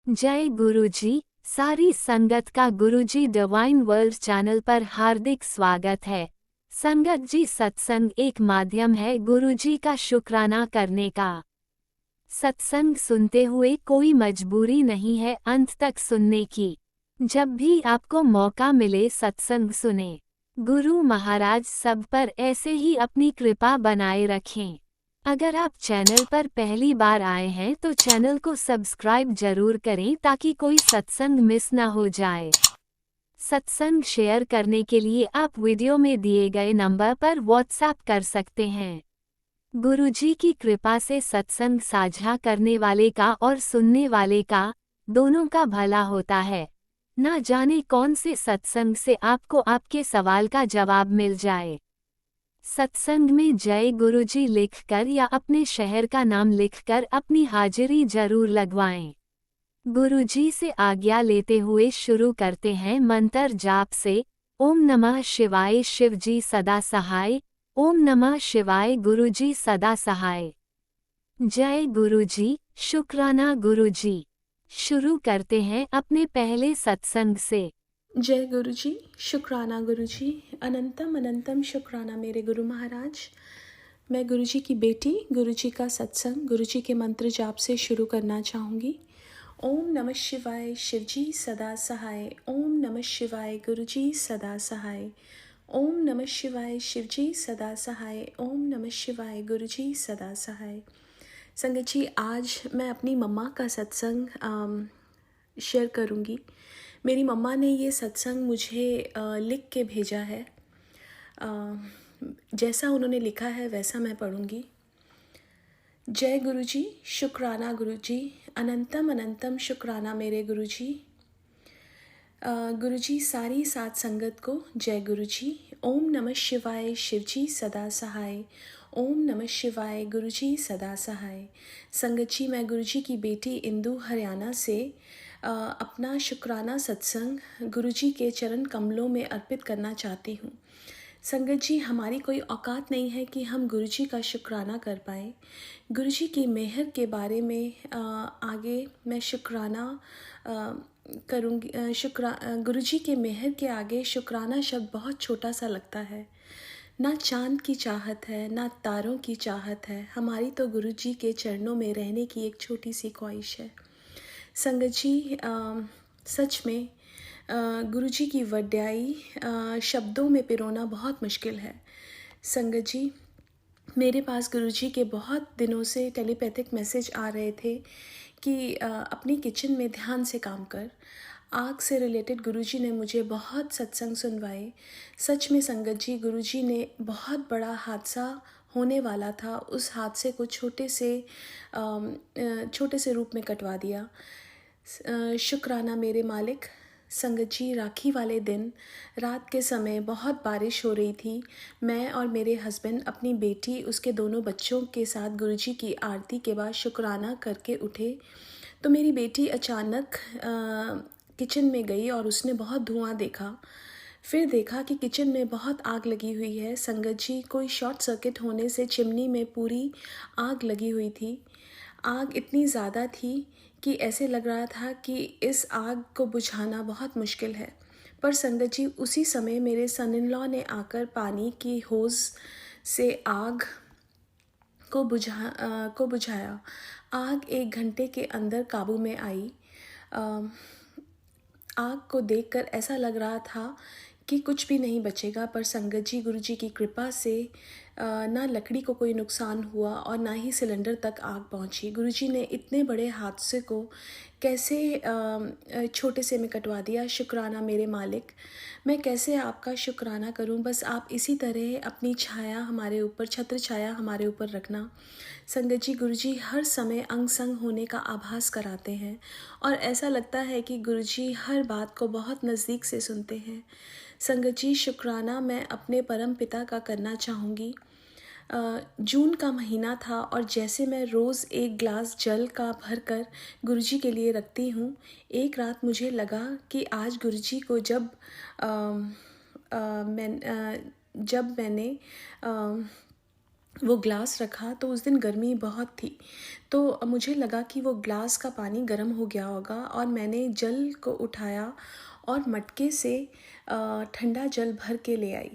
जय गुरुजी। सारी संगत का गुरुजी डिवाइन वर्ल्ड चैनल पर हार्दिक स्वागत है। संगत जी, सत्संग एक माध्यम है गुरुजी का शुक्राना करने का। सत्संग सुनते हुए कोई मजबूरी नहीं है अंत तक सुनने की। जब भी आपको मौका मिले सत्संग सुने। गुरु महाराज सब पर ऐसे ही अपनी कृपा बनाए रखें। अगर आप चैनल पर पहली बार आए हैं तो चैनल को सब्सक्राइब जरूर करें ताकि कोई सत्संग मिस ना हो जाए। सत्संग शेयर करने के लिए आप वीडियो में दिए गए नंबर पर व्हाट्सएप कर सकते हैं। गुरुजी की कृपा से सत्संग साझा करने वाले का और सुनने वाले का, दोनों का भला होता है। ना जाने कौन से सत्संग से आपको आपके सवाल का जवाब मिल जाए। सत्संग में जय गुरुजी लिखकर या अपने शहर का नाम लिखकर अपनी हाजिरी जरूर लगवाएं। गुरुजी से आज्ञा लेते हुए शुरू करते हैं मंत्र जाप से। ओम नमः शिवाय शिवजी सदा सहाय। ओम नमः शिवाय गुरुजी सदा सहाय। जय गुरुजी, शुक्राना गुरुजी। शुरू करते हैं अपने पहले सत्संग से। जय गुरुजी, शुक्राना गुरुजी, अनंतम अनंतम शुक्राना मेरे गुरु महाराज। मैं गुरुजी की बेटी, गुरुजी का सत्संग गुरुजी के मंत्र जाप से शुरू करना चाहूँगी। ओम नमः शिवाय शिवजी सदा सहाय। ओम नमः शिवाय गुरुजी सदा सहाय। ओम नमः शिवाय शिवजी सदा सहाय। ओम नमः शिवाय गुरुजी सदा सहाय। संगत जी, आज मैं अपनी मम्मा का सत्संग शेयर करूँगी। मेरी मम्मा ने ये सत्संग मुझे लिख के भेजा है। जैसा उन्होंने लिखा है वैसा मैं पढ़ूँगी। जय गुरुजी, शुक्राना गुरुजी, अनंतम अनंतम शुक्राना मेरे गुरुजी। गुरुजी सारी सात संगत को जय गुरुजी। ओम नमः शिवाय शिवजी सदा सहाय। ओम नमः शिवाय गुरुजी सदा सहाय। संगत जी, मैं गुरुजी की बेटी इंदु हरियाणा से अपना शुक्राना सत्संग गुरुजी के चरण कमलों में अर्पित करना चाहती हूँ। संगत जी, हमारी कोई औकात नहीं है कि हम गुरुजी का शुक्राना कर पाए। गुरुजी की मेहर के बारे में आगे मैं शुक्राना करूँगी। गुरुजी के मेहर के आगे शुक्राना शब्द बहुत छोटा सा लगता है। ना चांद की चाहत है, ना तारों की चाहत है, हमारी तो गुरुजी के चरणों में रहने की एक छोटी सी ख्वाहिश है। संगत जी, सच में गुरुजी की वड्याई शब्दों में पिरोना बहुत मुश्किल है। संगत जी, मेरे पास गुरुजी के बहुत दिनों से टेलीपैथिक मैसेज आ रहे थे कि अपनी किचन में ध्यान से काम कर। आग से रिलेटेड गुरुजी ने मुझे बहुत सत्संग सुनवाए। सच में संगत जी, गुरुजी ने बहुत बड़ा हादसा होने वाला था, उस हादसे को छोटे से रूप में कटवा दिया। शुक्राना मेरे मालिक। संगत जी, राखी वाले दिन रात के समय बहुत बारिश हो रही थी। मैं और मेरे हस्बैंड अपनी बेटी उसके दोनों बच्चों के साथ गुरुजी की आरती के बाद शुक्राना करके उठे तो मेरी बेटी अचानक किचन में गई और उसने बहुत धुआं देखा। फिर देखा कि किचन में बहुत आग लगी हुई है। संगत जी, कोई शॉर्ट सर्किट होने से चिमनी में पूरी आग लगी हुई थी। आग इतनी ज़्यादा थी कि ऐसे लग रहा था कि इस आग को बुझाना बहुत मुश्किल है। पर संगत जी, उसी समय मेरे सन इन लॉ ने आकर पानी की होज़ से आग को बुझाया। आग 1 घंटे के अंदर काबू में आई। आग को देखकर ऐसा लग रहा था कि कुछ भी नहीं बचेगा, पर संगत जी, गुरुजी की कृपा से ना लकड़ी को कोई नुकसान हुआ और ना ही सिलेंडर तक आग पहुंची। गुरुजी ने इतने बड़े हादसे को कैसे छोटे से में कटवा दिया। शुक्राना मेरे मालिक। मैं कैसे आपका शुक्राना करूं। बस आप इसी तरह अपनी छाया हमारे ऊपर, छत्र छाया हमारे ऊपर रखना। संगत जी, गुरुजी हर समय अंग संग होने का आभास कराते हैं और ऐसा लगता है कि गुरुजी हर बात को बहुत नज़दीक से सुनते हैं। संगत जी, शुक्राना मैं अपने परम पिता का करना चाहूँगी। जून का महीना था और जैसे मैं रोज़ 1 गिलास जल का भरकर गुरुजी के लिए रखती हूँ, एक रात मुझे लगा कि आज गुरुजी को जब मैंने वो ग्लास रखा तो उस दिन गर्मी बहुत थी, तो मुझे लगा कि वो ग्लास का पानी गर्म हो गया होगा और मैंने जल को उठाया और मटके से ठंडा जल भर के ले आई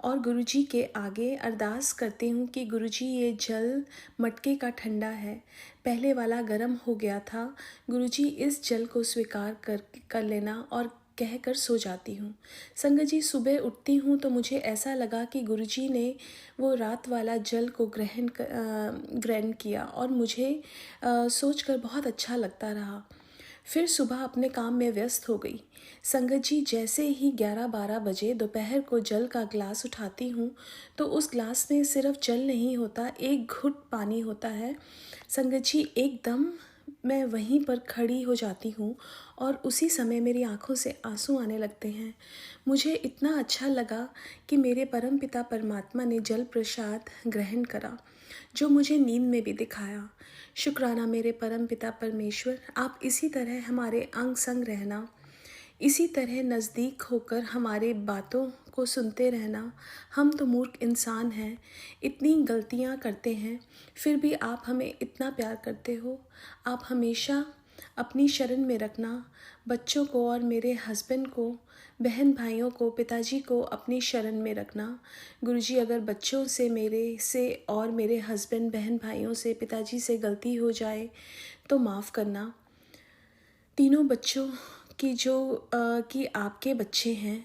और गुरुजी के आगे अरदास करती हूँ कि गुरुजी ये जल मटके का ठंडा है, पहले वाला गर्म हो गया था, गुरुजी इस जल को स्वीकार कर लेना और कहकर सो जाती हूँ। संगत जी, सुबह उठती हूँ तो मुझे ऐसा लगा कि गुरुजी ने वो रात वाला जल को ग्रहण किया और मुझे सोचकर बहुत अच्छा लगता रहा। फिर सुबह अपने काम में व्यस्त हो गई। संगत जी, जैसे ही 11-12 बजे दोपहर को जल का ग्लास उठाती हूँ तो उस ग्लास में सिर्फ जल नहीं होता, एक घुट पानी होता है। संगत जी, एकदम मैं वहीं पर खड़ी हो जाती हूँ और उसी समय मेरी आँखों से आंसू आने लगते हैं। मुझे इतना अच्छा लगा कि मेरे परमपिता परमात्मा ने जल प्रसाद ग्रहण करा, जो मुझे नींद में भी दिखाया। शुक्राना मेरे परमपिता परमेश्वर, आप इसी तरह हमारे अंग संग रहना, इसी तरह नज़दीक होकर हमारे बातों को सुनते रहना। हम तो मूर्ख इंसान हैं, इतनी गलतियां करते हैं, फिर भी आप हमें इतना प्यार करते हो। आप हमेशा अपनी शरण में रखना, बच्चों को और मेरे हस्बैंड को, बहन भाइयों को, पिताजी को अपनी शरण में रखना। गुरुजी, अगर बच्चों से, मेरे से और मेरे हस्बैंड, बहन भाइयों से, पिताजी से गलती हो जाए तो माफ़ करना। तीनों बच्चों की जो कि आपके बच्चे हैं,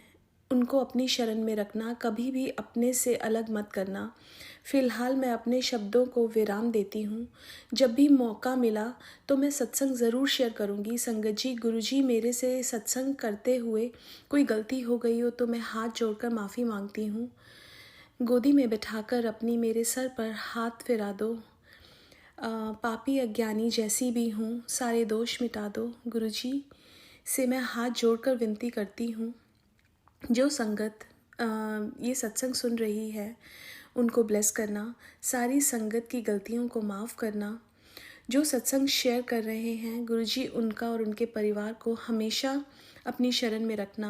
उनको अपनी शरण में रखना, कभी भी अपने से अलग मत करना। फ़िलहाल मैं अपने शब्दों को विराम देती हूँ। जब भी मौका मिला तो मैं सत्संग ज़रूर शेयर करूँगी। संगत जी, गुरुजी, मेरे से सत्संग करते हुए कोई गलती हो गई हो तो मैं हाथ जोड़कर माफ़ी मांगती हूँ। गोदी में बिठाकर अपनी मेरे सर पर हाथ फिरा दो। पापी अज्ञानी जैसी भी हूँ, सारे दोष मिटा दो। गुरुजी से मैं हाथ जोड़कर विनती करती हूँ, जो संगत ये सत्संग सुन रही है उनको ब्लेस करना, सारी संगत की गलतियों को माफ़ करना। जो सत्संग शेयर कर रहे हैं, गुरुजी उनका और उनके परिवार को हमेशा अपनी शरण में रखना।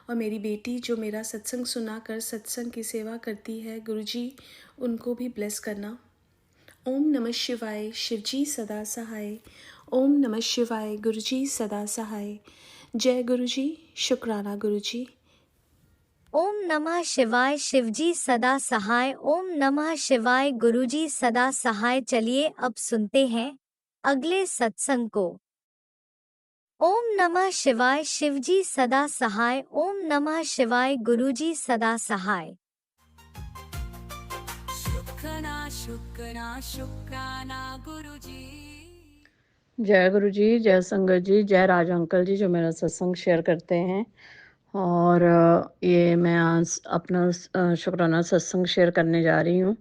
और मेरी बेटी जो मेरा सत्संग सुनाकर सत्संग की सेवा करती है, गुरुजी उनको भी ब्लेस करना। ओम नमः शिवाय, शिवजी सदा सहाय। ओम नमः शिवाय, गुरुजी सदा सहाय। जय गुरुजी, शुक्राना गुरुजी। ओम नमः शिवाय, शिवजी सदा सहाय। ओम नमः शिवाय, गुरुजी सदा सहाय। चलिए अब सुनते हैं अगले सत्संग को। ओम नमः शिवाय, शिवजी सदा सहाय। ओम नमः शिवाय, गुरुजी सदा सहाय। शुक्राना शुक्राना शुक्राना गुरुजी। जय गुरु जी, जय संगत जी, जय राज अंकल जी जो मेरा सत्संग शेयर करते हैं। और ये मैं आज अपना शुक्राना सत्संग शेयर करने जा रही हूँ।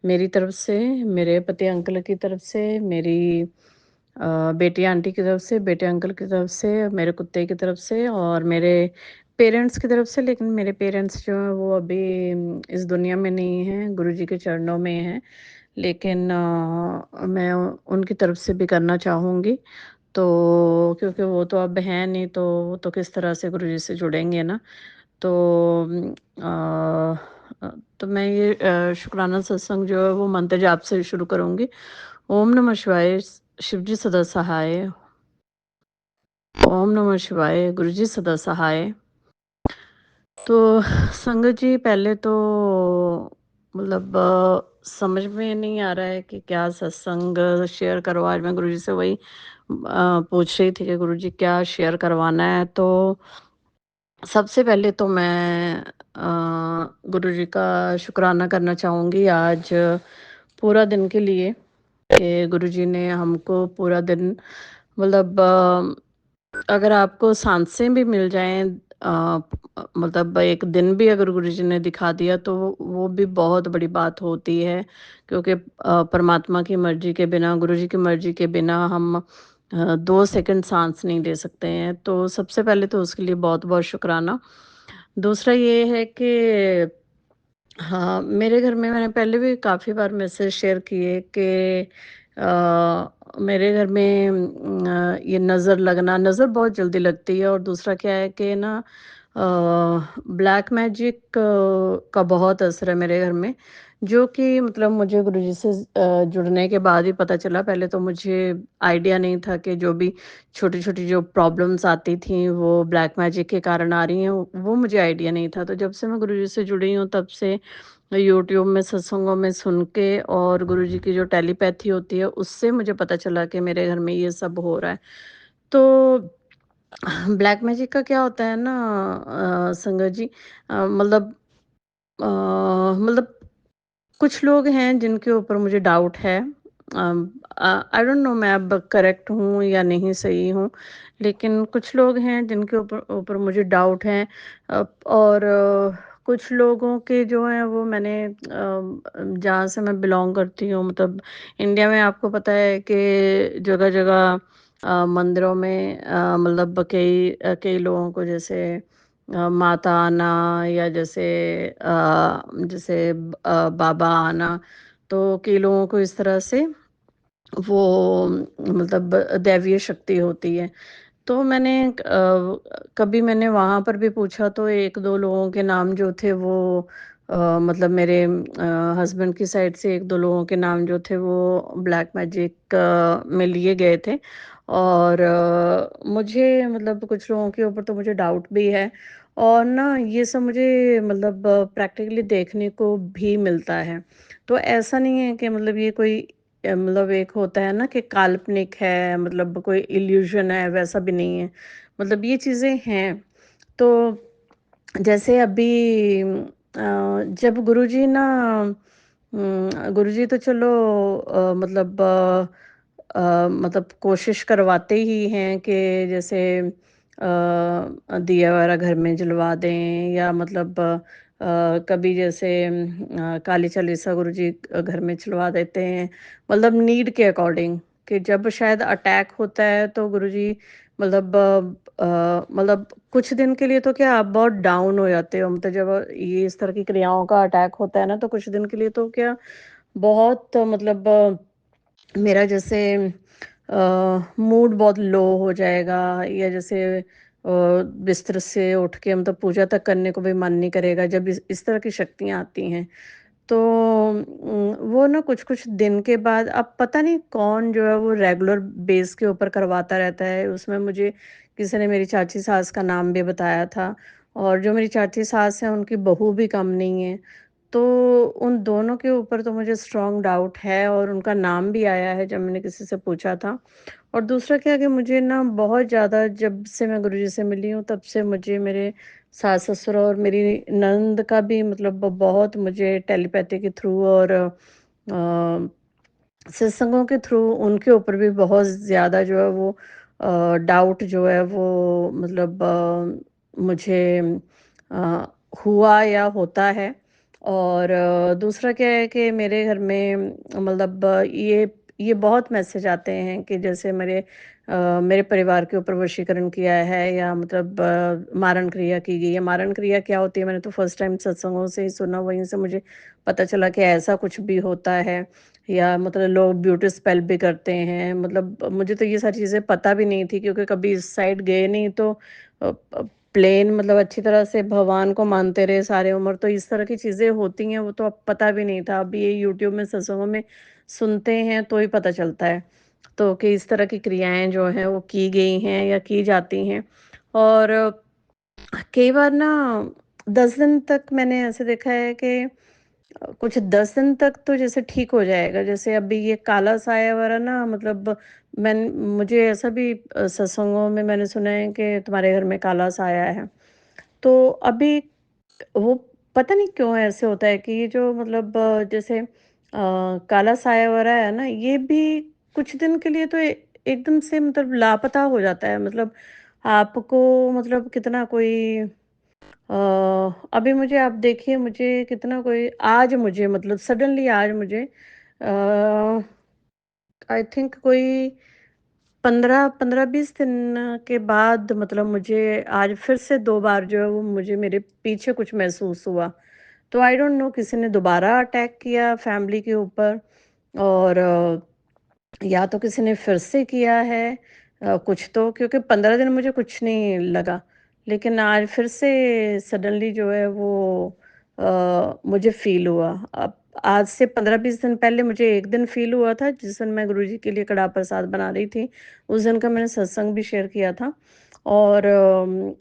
मेरी तरफ से, मेरे पति अंकल की तरफ से, मेरी बेटी आंटी की तरफ से, बेटे अंकल की तरफ से, मेरे कुत्ते की तरफ से और मेरे पेरेंट्स की तरफ से। लेकिन मेरे पेरेंट्स जो हैं वो अभी इस दुनिया में नहीं हैं, गुरु जी के चरणों में हैं। लेकिन मैं उनकी तरफ से भी करना चाहूँगी। तो क्योंकि वो तो अब हैं नहीं, तो वो तो किस तरह से गुरुजी से जुड़ेंगे ना। तो तो मैं ये शुक्राना सत्संग जो है वो मंत्र जाप से शुरू करूँगी। ओम नमः शिवाय, शिवजी सदा सहाय। ओम नमः शिवाय, गुरुजी सदा सहाय। तो संगत जी, पहले तो मतलब समझ में नहीं आ रहा है कि क्या सत्संग शेयर करो। आज मैं गुरुजी से वही पूछ रही थी कि गुरुजी क्या शेयर करवाना है। तो सबसे पहले तो मैं गुरुजी का शुक्राना करना चाहूँगी आज पूरा दिन के लिए, कि गुरुजी ने हमको पूरा दिन मतलब अगर आपको सांसें भी मिल जाएँ, मतलब एक दिन भी अगर गुरुजी ने दिखा दिया तो वो भी बहुत बड़ी बात होती है। क्योंकि परमात्मा की मर्ज़ी के बिना, गुरुजी की मर्ज़ी के बिना हम 2 सेकंड साँस नहीं ले सकते हैं। तो सबसे पहले तो उसके लिए बहुत-बहुत शुक्राना। दूसरा ये है कि हाँ, मेरे घर में मैंने पहले भी काफ़ी बार मैसेज शेयर किए कि मेरे घर में ये नज़र बहुत जल्दी लगती है। और दूसरा क्या है कि ना ब्लैक मैजिक का बहुत असर है मेरे घर में, जो कि मतलब मुझे गुरुजी से जुड़ने के बाद ही पता चला। पहले तो मुझे आइडिया नहीं था कि जो भी छोटी-छोटी जो प्रॉब्लम्स आती थी, वो ब्लैक मैजिक के कारण आ रही हैं, वो मुझे आइडिया नहीं था। तो जब से मैं गुरुजी से जुड़ी हूँ, तब से यूट्यूब में सत्संगों में सुन के और गुरुजी की जो टेलीपैथी होती है, उससे मुझे पता चला कि मेरे घर में ये सब हो रहा है। तो ब्लैक मैजिक का क्या होता है ना संगत जी, मतलब मतलब कुछ लोग हैं जिनके ऊपर मुझे डाउट है। आई डोंट नो मैं अब करेक्ट हूँ या नहीं सही हूँ, लेकिन कुछ लोग हैं जिनके ऊपर ऊपर मुझे डाउट है। और कुछ लोगों के जो हैं वो मैंने जहाँ से मैं बिलोंग करती हूँ, मतलब इंडिया में आपको पता है कि जगह-जगह मंदिरों में मतलब कई लोगों को जैसे माता आना या जैसे बाबा आना, तो कई लोगों को इस तरह से वो मतलब दैवीय शक्ति होती है। तो कभी मैंने वहाँ पर भी पूछा, तो 1-2 लोगों के नाम जो थे वो मतलब मेरे हस्बैंड की साइड से 1-2 लोगों के नाम जो थे वो ब्लैक मैजिक में लिए गए थे। और मुझे मतलब कुछ लोगों के ऊपर तो मुझे डाउट भी है, और ना ये सब मुझे मतलब प्रैक्टिकली देखने को भी मिलता है। तो ऐसा नहीं है कि मतलब ये कोई मतलब एक होता है ना कि काल्पनिक है, मतलब कोई इल्यूज़न है, वैसा भी नहीं है। मतलब ये चीज़ें हैं। तो जैसे अभी जब गुरुजी ना गुरुजी तो चलो मतलब कोशिश करवाते ही हैं कि जैसे दिया वगैरह घर में जलवा दें, या मतलब कभी जैसे काली चालीसा गुरुजी घर में चलवा देते हैं, मतलब नीड के अकॉर्डिंग। कि जब शायद अटैक होता है तो गुरुजी मतलब मतलब कुछ दिन के लिए तो क्या आप बहुत डाउन हो जाते हो, मतलब जब ये इस तरह की क्रियाओं का अटैक होता है ना, तो कुछ दिन के लिए तो क्या बहुत मतलब मेरा जैसे मूड बहुत लो हो जाएगा, या जैसे बिस्तर से उठ के मतलब पूजा तक करने को भी मन नहीं करेगा जब इस तरह की शक्तियाँ आती हैं। तो वो ना कुछ-कुछ दिन के बाद अब पता नहीं कौन जो है वो रेगुलर बेस के ऊपर करवाता रहता है। उसमें मुझे किसी ने मेरी चाची सास का नाम भी बताया था, और जो मेरी चाची सास हैं उनकी बहू भी कम नहीं है। तो उन दोनों के ऊपर तो मुझे स्ट्रॉन्ग डाउट है, और उनका नाम भी आया है जब मैंने किसी से पूछा था। और दूसरा क्या कि मुझे ना बहुत ज़्यादा जब से मैं गुरुजी से मिली हूँ, तब से मुझे मेरे सास-ससुर और मेरी ननद का भी मतलब बहुत मुझे टेलीपैथी के थ्रू और सत्संगों के थ्रू उनके ऊपर भी बहुत ज़्यादा जो है वो डाउट जो है वो मतलब मुझे अ, हुआ या होता है। और दूसरा क्या है कि मेरे घर में मतलब ये बहुत मैसेज आते हैं कि जैसे मेरे परिवार के ऊपर वशीकरण किया है, या मतलब मारण क्रिया की गई है। मारण क्रिया क्या होती है, मैंने तो फर्स्ट टाइम सत्संगों से ही सुना, वहीं से मुझे पता चला कि ऐसा कुछ भी होता है। या मतलब लोग ब्यूटी स्पेल भी करते हैं, मतलब मुझे तो ये सारी चीज़ें पता भी नहीं थी, क्योंकि कभी इस साइड गए नहीं। तो प्लेन मतलब अच्छी तरह से भगवान को मानते रहे सारे उम्र, तो इस तरह की चीज़ें होती हैं वो तो अब पता भी नहीं था। अभी ये यूट्यूब में सत्संगों में सुनते हैं तो ही पता चलता है। तो कि इस तरह की क्रियाएँ जो हैं वो की गई हैं या की जाती हैं। और कई बार ना 10 दिन तक मैंने ऐसे देखा है कि कुछ 10 दिन तक तो जैसे ठीक हो जाएगा। जैसे अभी ये काला साया वाला ना, मतलब मुझे ऐसा भी सत्संगों में मैंने सुना है कि तुम्हारे घर में काला साया है। तो अभी वो पता नहीं क्यों ऐसे होता है कि ये जो मतलब जैसे काला साया वाला है ना, ये भी कुछ दिन के लिए तो एकदम से मतलब लापता हो जाता है। मतलब आपको मतलब कितना कोई अभी मुझे आप देखिए, मुझे कितना कोई आज मुझे मतलब सडनली आज मुझे आई थिंक कोई 15-20 दिन के बाद मतलब मुझे आज फिर से 2 बार जो है वो मुझे मेरे पीछे कुछ महसूस हुआ। तो आई डोंट नो किसी ने दोबारा अटैक किया फैमिली के ऊपर, और या तो किसी ने फिर से किया है कुछ तो, क्योंकि 15 दिन मुझे कुछ नहीं लगा। लेकिन आज फिर से सडनली जो है वो मुझे फ़ील हुआ। अब आज से 15-20 दिन पहले मुझे एक दिन फ़ील हुआ था जिस दिन मैं गुरुजी के लिए कड़ाह प्रसाद बना रही थी। उस दिन का मैंने सत्संग भी शेयर किया था और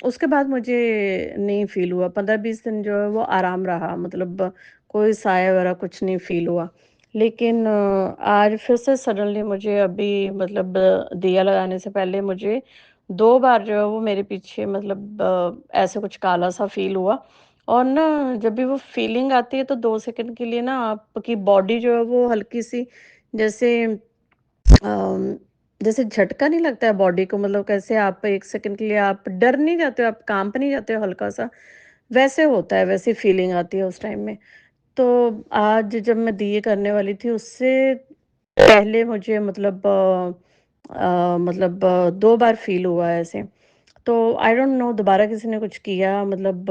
उसके बाद मुझे नहीं फ़ील हुआ। 15-20 दिन जो है वो आराम रहा, मतलब कोई साया वगैरह कुछ नहीं फ़ील हुआ। लेकिन आज फिर से सडनली मुझे अभी, मतलब दिया लगाने से पहले मुझे 2 बार जो है वो मेरे पीछे, मतलब ऐसे कुछ काला-सा फ़ील हुआ। और ना जब भी वो फ़ीलिंग आती है तो 2 सेकंड के लिए ना आपकी बॉडी जो है वो हल्की-सी, जैसे अम, जैसे झटका नहीं लगता है बॉडी को, मतलब कैसे आप 1 सेकंड के लिए आप डर नहीं जाते हो, आप काँप नहीं जाते हो हल्का-सा, वैसे होता है, वैसी फ़ीलिंग आती है उस टाइम में। तो आज जब मैं दिए करने वाली थी उससे पहले मुझे, मतलब 2 बार फ़ील हुआ है ऐसे। तो आई डोंट नो दोबारा किसी ने कुछ किया, मतलब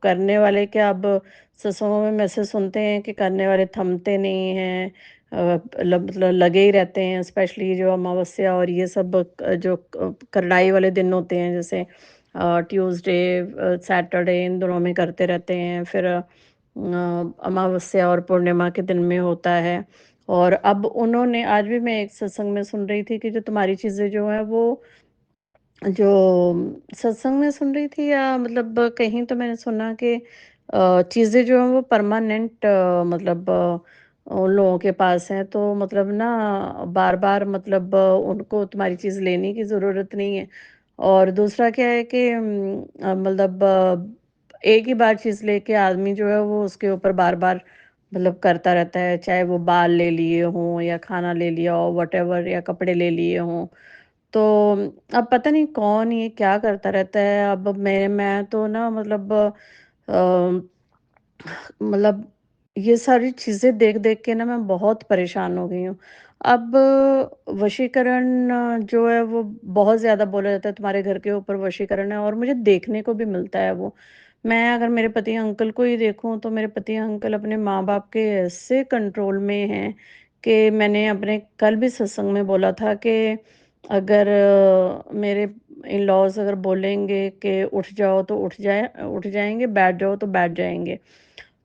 करने वाले क्या, अब सत्संगों में मैसेज सुनते हैं कि करने वाले थमते नहीं हैं, मतलब लगे ही रहते हैं, स्पेशली जो अमावस्या और ये सब जो करनाई वाले दिन होते हैं, जैसे ट्यूसडे, सैटरडे, इन दोनों में करते रहते हैं। फिर अमावस्या और पूर्णिमा के दिन में होता है। और अब उन्होंने, आज भी मैं एक सत्संग में सुन रही थी कि जो तुम्हारी चीज़ें जो हैं वो, जो सत्संग में सुन रही थी या मतलब कहीं तो मैंने सुना कि चीज़ें जो हैं वो परमानेंट, मतलब उन लोगों के पास हैं, तो मतलब ना बार-बार, मतलब उनको तुम्हारी चीज़ लेने की ज़रूरत नहीं है। और दूसरा क्या है कि मतलब एक ही बार चीज़ लेके आदमी जो है वो उसके ऊपर बार-बार मतलब करता रहता है, चाहे वो बाल ले लिए हों या खाना ले लिया हो, व्हाटएवर, या कपड़े ले लिए हों। तो अब पता नहीं कौन ये क्या करता रहता है। अब मैं तो ना, मतलब मतलब ये सारी चीज़ें देख-देख के ना मैं बहुत परेशान हो गई हूँ। अब वशीकरण जो है वो बहुत ज़्यादा बोला जाता है, तुम्हारे घर के ऊपर वशीकरण है, और मुझे देखने को भी मिलता है वो। मैं अगर मेरे पति अंकल को ही देखूँ तो मेरे पति अंकल अपने माँ-बाप के ऐसे कंट्रोल में हैं कि मैंने अपने कल भी सत्संग में बोला था कि अगर मेरे इन-लॉज़ अगर बोलेंगे कि उठ जाओ तो उठ जाएँगे, बैठ जाओ तो बैठ जाएँगे।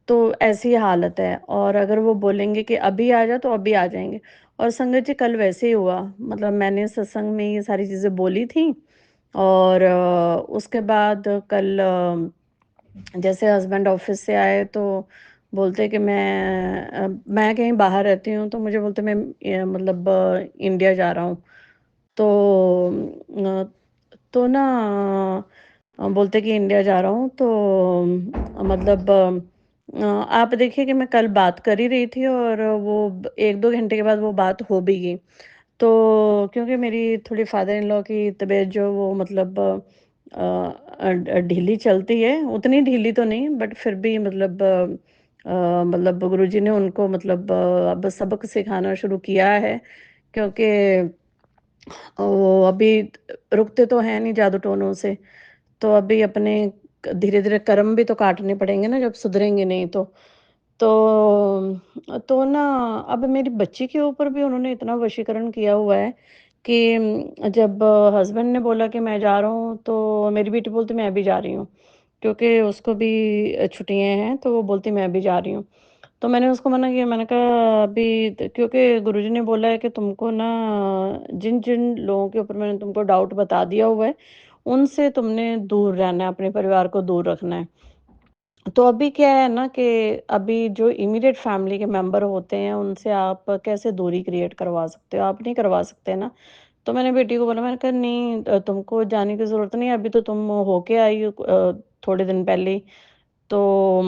तो ऐसी हालत है, और अगर वो बोलेंगे कि अभी आ जा तो अभी आ जाएँगे। और संगत जी कल वैसे ही हुआ, मतलब मैंने सत्संग में ये सारी चीज़ें बोली थी और उसके बाद कल जैसे हस्बैंड ऑफिस से आए तो बोलते कि मैं कहीं बाहर रहती हूँ, तो मुझे बोलते मैं मतलब इंडिया जा रहा हूँ। तो तो ना बोलते कि इंडिया जा रहा हूँ, तो मतलब आप देखिए कि मैं कल बात कर ही रही थी और वो 1-2 घंटे के बाद वो बात हो भी गई। तो क्योंकि मेरी थोड़ी फादर इन लॉ की तबीयत जो वो, मतलब ढीली चलती है, उतनी ढीली तो नहीं बट फिर भी, मतलब मतलब गुरुजी ने उनको, मतलब अब सबक सिखाना शुरू किया है, क्योंकि वो अभी रुकते तो हैं नहीं जादू टोनों से। तो अभी अपने धीरे-धीरे कर्म भी तो काटने पड़ेंगे ना, जब सुधरेंगे नहीं तो। तो ना अब मेरी बच्ची के ऊपर भी उन्होंने इतना वशीकरण किया हुआ है कि जब हस्बैंड ने बोला कि मैं जा रहा हूँ, तो मेरी बेटी बोलती मैं भी जा रही हूँ। क्योंकि उसको भी छुट्टियाँ हैं, तो वो बोलती मैं भी जा रही हूँ। तो मैंने उसको मना किया, मैंने कहा अभी क्योंकि गुरुजी ने बोला है कि तुमको ना जिन-जिन लोगों के ऊपर मैंने तुमको डाउट बता दिया हुआ है, उनसे तुमने दूर रहना है, अपने परिवार को दूर रखना है। तो अभी क्या है ना कि अभी जो इमीडिएट फैमिली के मेंबर होते हैं, उनसे आप कैसे दूरी क्रिएट करवा सकते हो? आप नहीं करवा सकते ना। तो मैंने बेटी को बोला, मैंने कहा नहीं तुमको जाने की ज़रूरत नहीं है, अभी तो तुम होके आई हो थोड़े दिन पहले ही। तो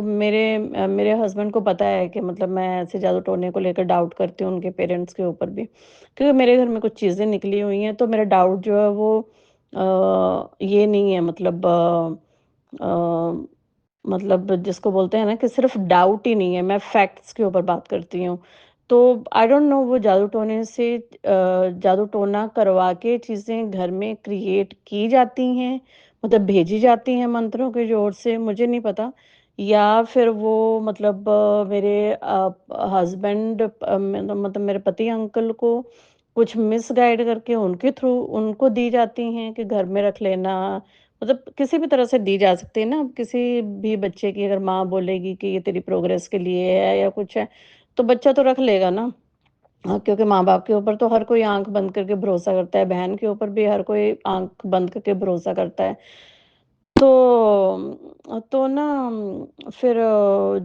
मेरे हस्बैंड को पता है कि मतलब मैं ऐसे जादू-टोने को लेकर डाउट करती हूँ उनके पेरेंट्स के ऊपर भी। क्योंकि मेरे घर में कुछ चीज़ें निकली हुई हैं, तो मेरा डाउट जो है वो ये नहीं है, मतलब अ, मतलब जिसको बोलते हैं ना कि सिर्फ़ डाउट ही नहीं है, मैं फैक्ट्स के ऊपर बात करती हूँ। तो आई डोंट नो वो जादू-टोने से जादू-टोना करवा के चीज़ें घर में क्रिएट की जाती हैं, मतलब भेजी जाती हैं मंत्रों के ज़ोर से, मुझे नहीं पता। या फिर वो मतलब मेरे हस्बैंड मतलब मेरे पति अंकल को कुछ मिसगाइड करके उनके थ्रू उनको दी जाती हैं कि घर में रख लेना, मतलब किसी भी तरह से दी जा सकती है ना। अब किसी भी बच्चे की अगर माँ बोलेगी कि ये तेरी प्रोग्रेस के लिए है या कुछ है, तो बच्चा तो रख लेगा ना। हाँ, क्योंकि माँ-बाप के ऊपर तो हर कोई आँख बंद करके भरोसा करता है, बहन के ऊपर भी हर कोई आँख बंद करके भरोसा करता है। तो तो ना फिर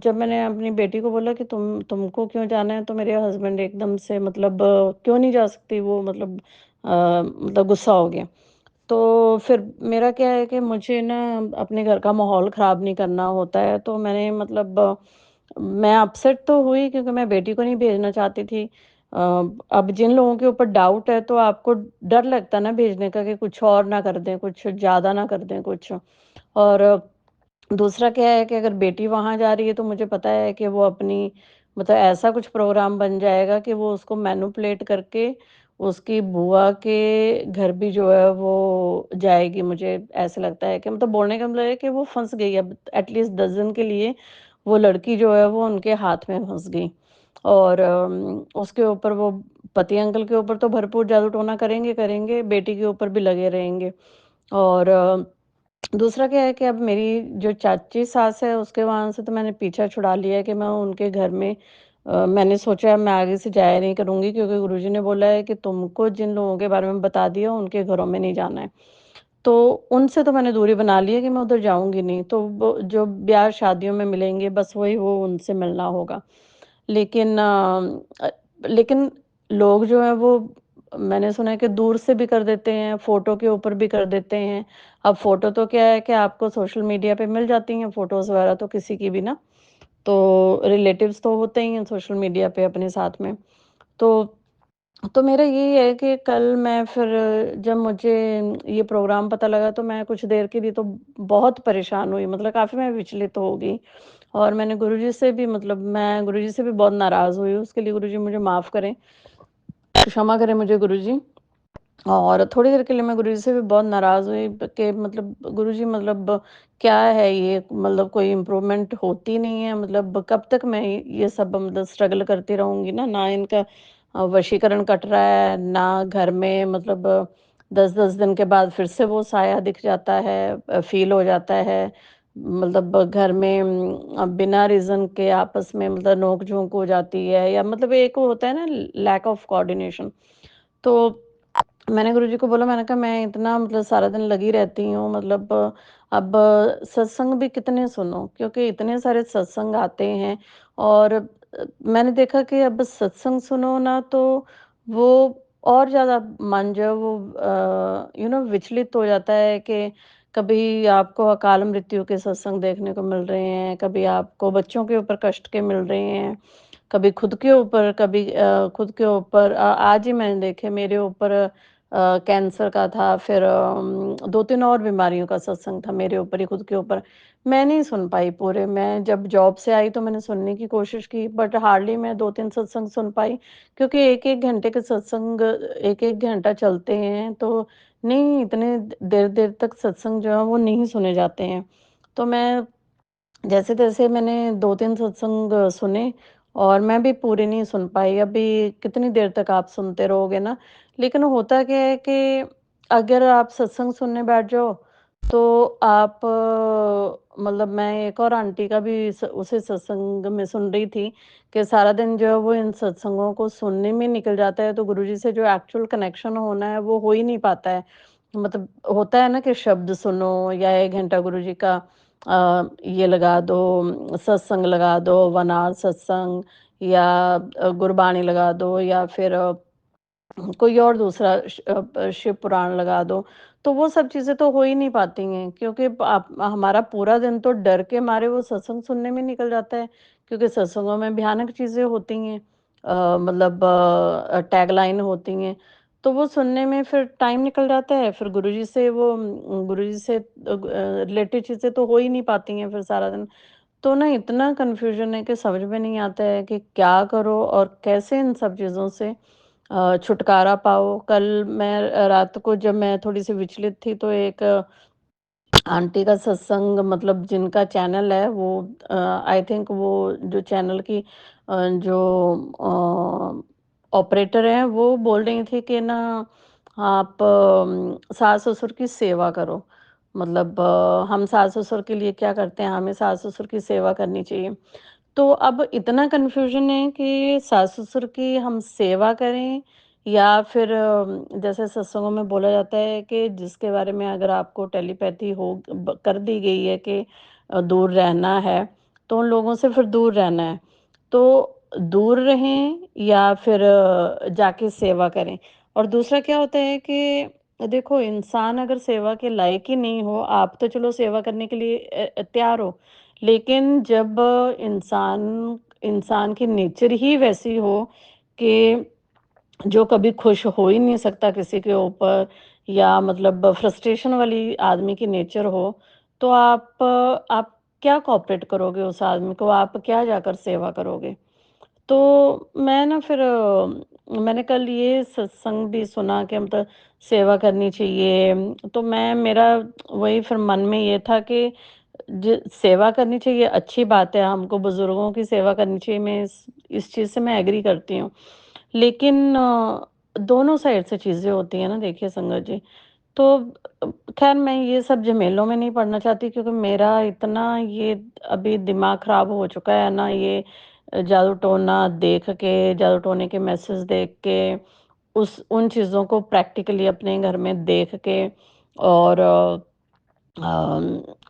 जब मैंने अपनी बेटी को बोला कि तुमको क्यों जाना है, तो मेरे हस्बैंड एकदम से मतलब क्यों नहीं जा सकती वो, मतलब गुस्सा हो गए। तो फिर मेरा क्या है कि मुझे ना अपने घर का माहौल ख़राब नहीं करना होता है, तो मैंने मतलब मैं अपसेट तो हुई क्योंकि मैं बेटी को नहीं भेजना चाहती थी। अब जिन लोगों के ऊपर डाउट है तो आपको डर लगता है ना भेजने का कि कुछ और ना कर दें, कुछ ज़्यादा ना कर दें कुछ। और दूसरा क्या है कि अगर बेटी वहाँ जा रही है तो मुझे पता है कि वो अपनी मतलब ऐसा कुछ प्रोग्राम बन जाएगा कि वो उसको मैनिपुलेट करके उसकी बुआ के घर भी जो है वो जाएगी। मुझे ऐसा लगता है कि मतलब बोलने का मतलब है कि वो फँस गई अब एटलीस्ट 10 दिन के लिए वो लड़की जो है वो उनके हाथ में फँस गई। और उसके ऊपर वो पति अंकल के ऊपर तो भरपूर जादू-टोना करेंगे, करेंगे, बेटी के ऊपर भी लगे रहेंगे। और दूसरा क्या है कि अब मेरी जो चाची सास है उसके वहाँ से तो मैंने पीछा छुड़ा लिया है कि मैं उनके घर में मैंने सोचा है मैं आगे से जाया नहीं करूँगी क्योंकि गुरुजी ने बोला है कि तुमको जिन लोगों के बारे में बता दिया उनके घरों में नहीं जाना है। तो उनसे तो मैंने दूरी बना ली है कि मैं उधर जाऊँगी नहीं, तो वो जो ब्याह शादियों में मिलेंगे बस वही वो उनसे मिलना होगा। लेकिन लेकिन लोग जो हैं वो मैंने सुना है कि दूर से भी कर देते हैं, फ़ोटो के ऊपर भी कर देते हैं। अब फ़ोटो तो क्या है कि आपको सोशल मीडिया पे मिल जाती हैं फ़ोटोज़ वगैरह तो किसी की भी ना, तो रिलेटिव्स तो होते ही हैं सोशल मीडिया पे अपने साथ में। तो तो मेरा यही है कि कल मैं फिर जब मुझे ये प्रोग्राम पता लगा तो मैं कुछ देर के लिए तो बहुत परेशान हुई, मतलब काफ़ी मैं विचलित हो गई। और मैंने गुरुजी से भी मतलब मैं गुरुजी से भी बहुत नाराज़ हुई, उसके लिए गुरुजी मुझे माफ़ करें, क्षमा करें मुझे गुरुजी। और थोड़ी देर के लिए मैं गुरुजी से भी बहुत नाराज़ हुई कि मतलब गुरुजी मतलब क्या है ये, मतलब कोई इम्प्रूवमेंट होती नहीं है, मतलब कब तक मैं ये सब मतलब स्ट्रगल करती रहूँगी ना, ना इनका वशीकरण कट रहा है, ना घर में मतलब 10-10 दिन के बाद फिर से वो साया दिख जाता है, फ़ील हो जाता है। मतलब घर में बिना रीज़न के आपस में मतलब नोक-झोंक हो जाती है या मतलब एक वो होता है ना लैक ऑफ कोऑर्डिनेशन। तो मैंने गुरुजी को बोला, मैंने कहा मैं इतना मतलब सारा दिन लगी रहती हूँ, मतलब अब सत्संग भी कितने सुनो क्योंकि इतने सारे सत्संग आते हैं। और मैंने देखा कि अब सत्संग सुनो ना तो वो और ज़्यादा मन जो है वो विचलित हो जाता है कि कभी आपको अकाल मृत्यु के सत्संग देखने को मिल रहे हैं, कभी आपको बच्चों के ऊपर कष्ट के मिल रहे हैं, कभी खुद के ऊपर, कभी खुद के ऊपर आज ही मैंने देखे मेरे ऊपर कैंसर का था, फिर 2-3 और बीमारियों का सत्संग था मेरे ऊपर ही, खुद के ऊपर। मैं नहीं सुन पाई पूरे, मैं जब जॉब से आई तो मैंने सुनने की कोशिश की बट हार्डली मैं 2-3 सत्संग सुन पाई क्योंकि 1-1 घंटे के सत्संग 1-1 घंटा चलते हैं, तो नहीं इतने देर-देर तक सत्संग जो है वो नहीं सुने जाते हैं। तो मैं जैसे-तैसे मैंने 2-3 सत्संग सुने और मैं भी पूरे नहीं सुन पाई। अभी कितनी देर तक आप सुनते रहोगे ना? लेकिन होता क्या है कि अगर आप सत्संग सुनने बैठ जाओ, तो आप मतलब मैं एक और आंटी का भी उसी सत्संग में सुन रही थी कि सारा दिन जो है वो इन सत्संगों को सुनने में निकल जाता है, तो गुरुजी से जो एक्चुअल कनेक्शन होना है, वो हो ही नहीं पाता है। मतलब होता है ना कि शब्द सुनो या 1 घंटा गुरुजी का ये लगा दो, सत्संग लगा दो, वन आवर सत्संग या गुरबाणी लगा दो या फिर कोई और दूसरा शिव पुराण लगा दो, तो वो सब चीज़ें तो हो ही नहीं पाती हैं क्योंकि आप हमारा पूरा दिन तो डर के मारे वो सत्संग सुनने में निकल जाता है क्योंकि सत्संगों में भयानक चीज़ें होती हैं। मतलब टैगलाइन होती हैं, तो वो सुनने में फिर टाइम निकल जाता है, फिर गुरुजी से रिलेटेड चीज़ें तो हो ही नहीं पाती हैं फिर सारा दिन। तो ना इतना कन्फ्यूज़न है कि समझ में नहीं आता है कि क्या करो और कैसे इन सब चीज़ों से छुटकारा पाओ। कल मैं रात को जब मैं थोड़ी-सी विचलित थी तो एक आंटी का सत्संग मतलब जिनका चैनल है वो आई थिंक वो जो चैनल की जो ऑपरेटर हैं, वो बोल रही थी कि ना आप सास-ससुर की सेवा करो। मतलब हम सास-ससुर के लिए क्या करते हैं, हमें सास-ससुर की सेवा करनी चाहिए। तो अब इतना कन्फ्यूज़न है कि सास-ससुर की हम सेवा करें या फिर जैसे सत्संगों में बोला जाता है कि जिसके बारे में अगर आपको टेलीपैथी हो कर दी गई है कि दूर रहना है, तो उन लोगों से फिर दूर रहना है। तो दूर रहें या फिर जाके सेवा करें। और दूसरा क्या होता है कि देखो इंसान अगर सेवा के लायक ही नहीं हो, आप तो चलो सेवा करने के लिए तैयार हो, लेकिन जब इंसान इंसान की नेचर ही वैसी हो कि जो कभी खुश हो ही नहीं सकता किसी के ऊपर या मतलब फ्रस्ट्रेशन वाली आदमी की नेचर हो, तो आप क्या कोऑपरेट करोगे उस आदमी को? आप क्या जाकर सेवा करोगे? तो मैं ना फिर मैंने कल ये सत्संग भी सुना कि मतलब सेवा करनी चाहिए। तो मेरा वही फिर मन में ये था कि सेवा करनी चाहिए, अच्छी बात है, हमको बुजुर्गों की सेवा करनी चाहिए, मैं इस चीज़ से मैं एग्री करती हूँ। लेकिन दोनों साइड से चीज़ें होती हैं ना, देखिए संगत जी। तो खैर मैं ये सब झमेलों में नहीं पड़ना चाहती क्योंकि मेरा इतना ये अभी दिमाग खराब हो चुका है ना, ये जादू टोना देख के, जादू टोने के मैसेज देख के, उस उन चीज़ों को प्रैक्टिकली अपने घर में देख के और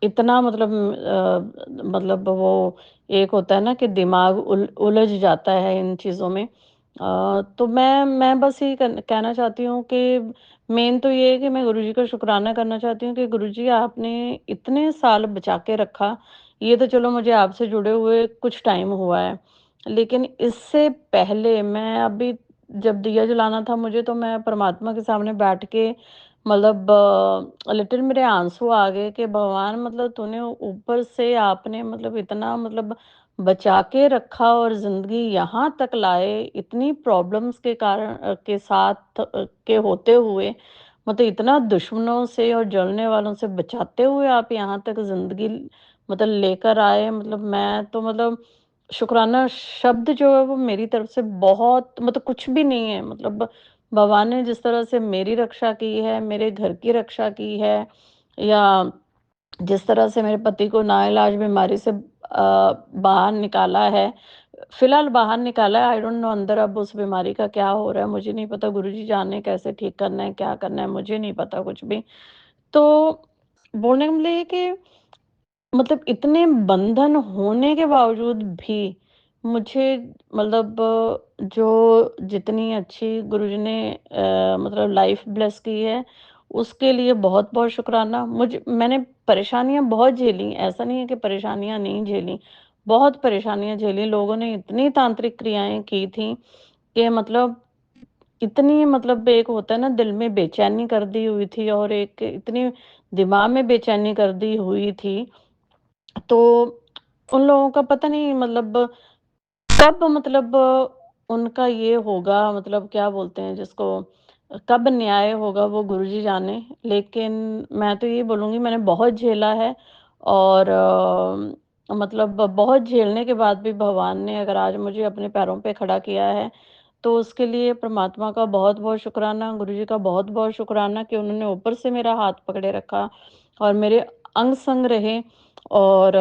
इतना मतलब वो एक होता है ना कि दिमाग उलझ जाता है इन चीज़ों में। तो मैं बस ये कहना चाहती हूँ कि मेन तो ये है कि मैं गुरुजी का शुक्राना करना चाहती हूँ कि गुरुजी आपने इतने साल बचा के रखा। ये तो चलो मुझे आपसे जुड़े हुए कुछ टाइम हुआ है, लेकिन इससे पहले मैं अभी जब दिया जलाना था मुझे, तो मैं परमात्मा के सामने बैठ के मतलब लिटिल मेरे आंसू आ गए कि भगवान मतलब तूने ऊपर से आपने मतलब इतना मतलब बचा के रखा और ज़िंदगी यहाँ तक लाए, इतनी प्रॉब्लम्स के कारण के साथ के होते हुए मतलब इतना दुश्मनों से और जलने वालों से बचाते हुए आप यहाँ तक ज़िंदगी मतलब लेकर आए। मतलब मैं तो मतलब शुक्राना शब्द जो है वो मेरी तरफ से बहुत मतलब कुछ भी नहीं है। मतलब भगवान ने जिस तरह से मेरी रक्षा की है, मेरे घर की रक्षा की है या जिस तरह से मेरे पति को नाइलाज बीमारी से बाहर निकाला है, फिलहाल बाहर निकाला है, आई डोंट नो अंदर अब उस बीमारी का क्या हो रहा है, मुझे नहीं पता, गुरुजी जाने कैसे ठीक करना है, क्या करना है, मुझे नहीं पता कुछ भी। तो बोलने का मतलब ये है कि मतलब इतने बंधन होने के बावजूद भी मुझे मतलब जो जितनी अच्छी गुरुजी ने मतलब लाइफ ब्लेस की है, उसके लिए बहुत-बहुत शुक्राना। मैंने परेशानियाँ बहुत झेली, ऐसा नहीं है कि परेशानियाँ नहीं झेली, बहुत परेशानियाँ झेली। लोगों ने इतनी तांत्रिक क्रियाएँ की थी कि मतलब इतनी मतलब एक होता है ना दिल में बेचैनी कर दी हुई थी और एक इतनी दिमाग में बेचैनी कर दी हुई थी। तो उन लोगों का पता नहीं मतलब कब मतलब उनका ये होगा, मतलब क्या बोलते हैं जिसको, कब न्याय होगा वो गुरुजी जाने। लेकिन मैं तो ये बोलूँगी मैंने बहुत झेला है और मतलब बहुत झेलने के बाद भी भगवान ने अगर आज मुझे अपने पैरों पे खड़ा किया है, तो उसके लिए परमात्मा का बहुत-बहुत शुक्राना, गुरुजी का बहुत-बहुत शुक्राना कि उन्होंने ऊपर से मेरा हाथ पकड़े रखा और मेरे अंग-संग रहे और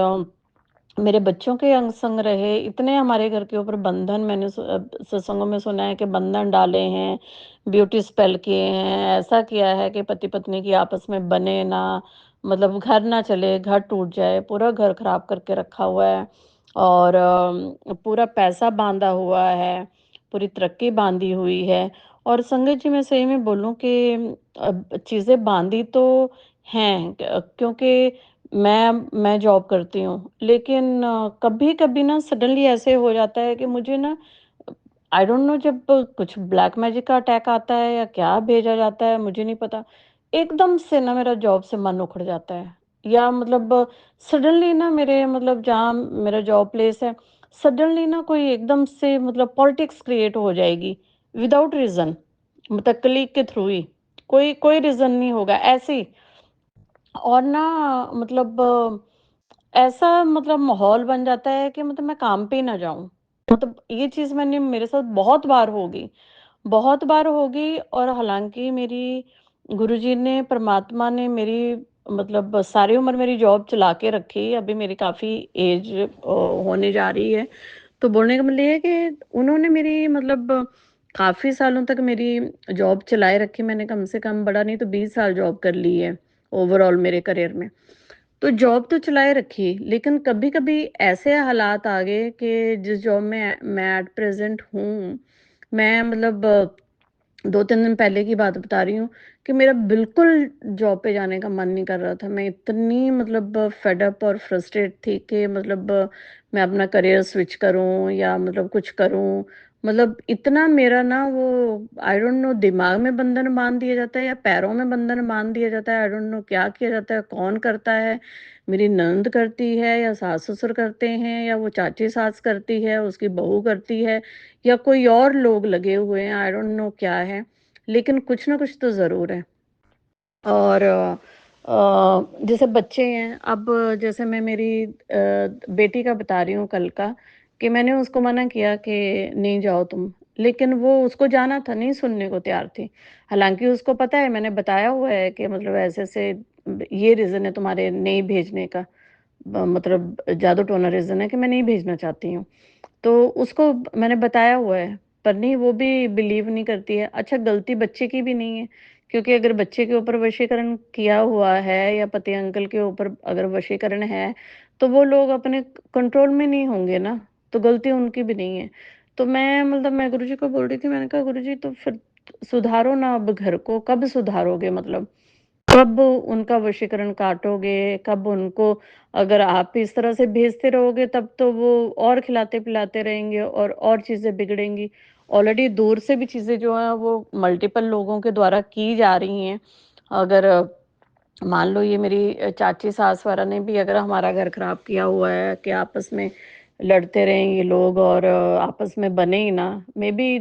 मेरे बच्चों के अंग संग रहे। इतने हमारे घर के ऊपर बंधन मैंने सत्संगों में सुना है कि बंधन डाले हैं, ब्यूटी स्पेल किए हैं, ऐसा किया है कि पति पत्नी की आपस में बने ना, मतलब घर ना चले, घर टूट जाए, पूरा घर खराब करके रखा हुआ है और पूरा पैसा बांधा हुआ है, पूरी तरक्की बांधी हुई है। और संगत जी मैं सही में बोलूं कि चीजें बांधी तो हैं क्योंकि मैं जॉब करती हूँ, लेकिन कभी-कभी ना सडनली ऐसे हो जाता है कि मुझे ना आई डोंट नो जब कुछ ब्लैक मैजिक का अटैक आता है या क्या भेजा जाता है मुझे नहीं पता। एकदम से ना मेरा जॉब से मन उखड़ जाता है या मतलब सडनली ना मेरे मतलब जहाँ मेरा जॉब प्लेस है, सडनली ना कोई एकदम से मतलब पॉलिटिक्स क्रिएट हो जाएगी विदाउट रीज़न, मतलब कलीग के थ्रू ही, कोई कोई रीज़न नहीं होगा, ऐसे ही। और ना मतलब ऐसा मतलब माहौल बन जाता है कि मतलब मैं काम पे ही ना जाऊँ। मतलब ये चीज़ मेरे साथ बहुत बार हो गई। बहुत बार होगी और हालाँकि मेरी गुरुजी ने परमात्मा ने मेरी मतलब सारी उम्र मेरी जॉब चला के रखी। अभी मेरी काफ़ी एज होने जा रही है। तो बोलने का मतलब ये है कि उन्होंने मेरी मतलब काफ़ी सालों तक मेरी जॉब चलाए रखी। मैंने कम से कम बड़ा नहीं तो 20 साल जॉब कर ली है ओवरऑल मेरे करियर में। तो जॉब तो चलाए रखी, लेकिन कभी-कभी ऐसे हालात आ गए कि जिस जॉब में मैं एट प्रेज़ेंट हूँ, मैं मतलब 2-3 दिन पहले की बात बता रही हूँ कि मेरा बिल्कुल जॉब पे जाने का मन नहीं कर रहा था। मैं इतनी मतलब फेड अप और फ्रस्ट्रेट थी कि मतलब मैं अपना करियर स्विच करूँ या मतलब कुछ करूँ। मतलब इतना मेरा ना वो आई डोंट नो दिमाग में बंधन बाँध दिया जाता है या पैरों में बंधन बाँध दिया जाता है। आई डोंट नो क्या किया जाता है, कौन करता है? मेरी ननद करती है या सास-ससुर करते हैं या वो चाची सास करती है, उसकी बहू करती है या कोई और लोग लगे हुए हैं, आई डोंट नो क्या है, लेकिन कुछ ना कुछ तो ज़रूर है। और जैसे बच्चे हैं, अब जैसे मैं मेरी बेटी का बता रही हूँ कल का, कि मैंने उसको मना किया कि नहीं जाओ तुम, लेकिन वो उसको जाना था, नहीं सुनने को तैयार थी। हालाँकि उसको पता है मैंने बताया हुआ है कि मतलब ऐसे-ऐसे ये रीज़न है तुम्हारे नहीं भेजने का। मतलब जादू-टोना रीज़न है कि मैं नहीं भेजना चाहती हूँ। तो उसको मैंने बताया हुआ है, पर नहीं वो भी बिलीव नहीं करती है। अच्छा गलती बच्चे की भी नहीं है, क्योंकि अगर बच्चे के ऊपर वशीकरण किया हुआ है या पति अंकल के ऊपर अगर वशीकरण है, तो वो लोग अपने कंट्रोल में नहीं होंगे ना, तो गलती उनकी भी नहीं है। तो मैं मतलब मैं गुरुजी को बोल रही थी, मैंने कहा गुरुजी तो फिर सुधारो ना अब घर को, कब सुधारोगे मतलब? कब उनका वशीकरण काटोगे? कब उनको अगर आप इस तरह से भेजते रहोगे तब तो वो और खिलाते-पिलाते रहेंगे और चीज़ें बिगड़ेंगी। ऑलरेडी दूर से भी चीज़ें जो हैं वो मल्टीपल लोगों के द्वारा की जा रही हैं। अगर मान लो ये मेरी चाची सास वगैरह ने भी अगर हमारा घर खराब किया हुआ है कि आपस में लड़ते रहें ये लोग और आपस में बने ही ना, मेबी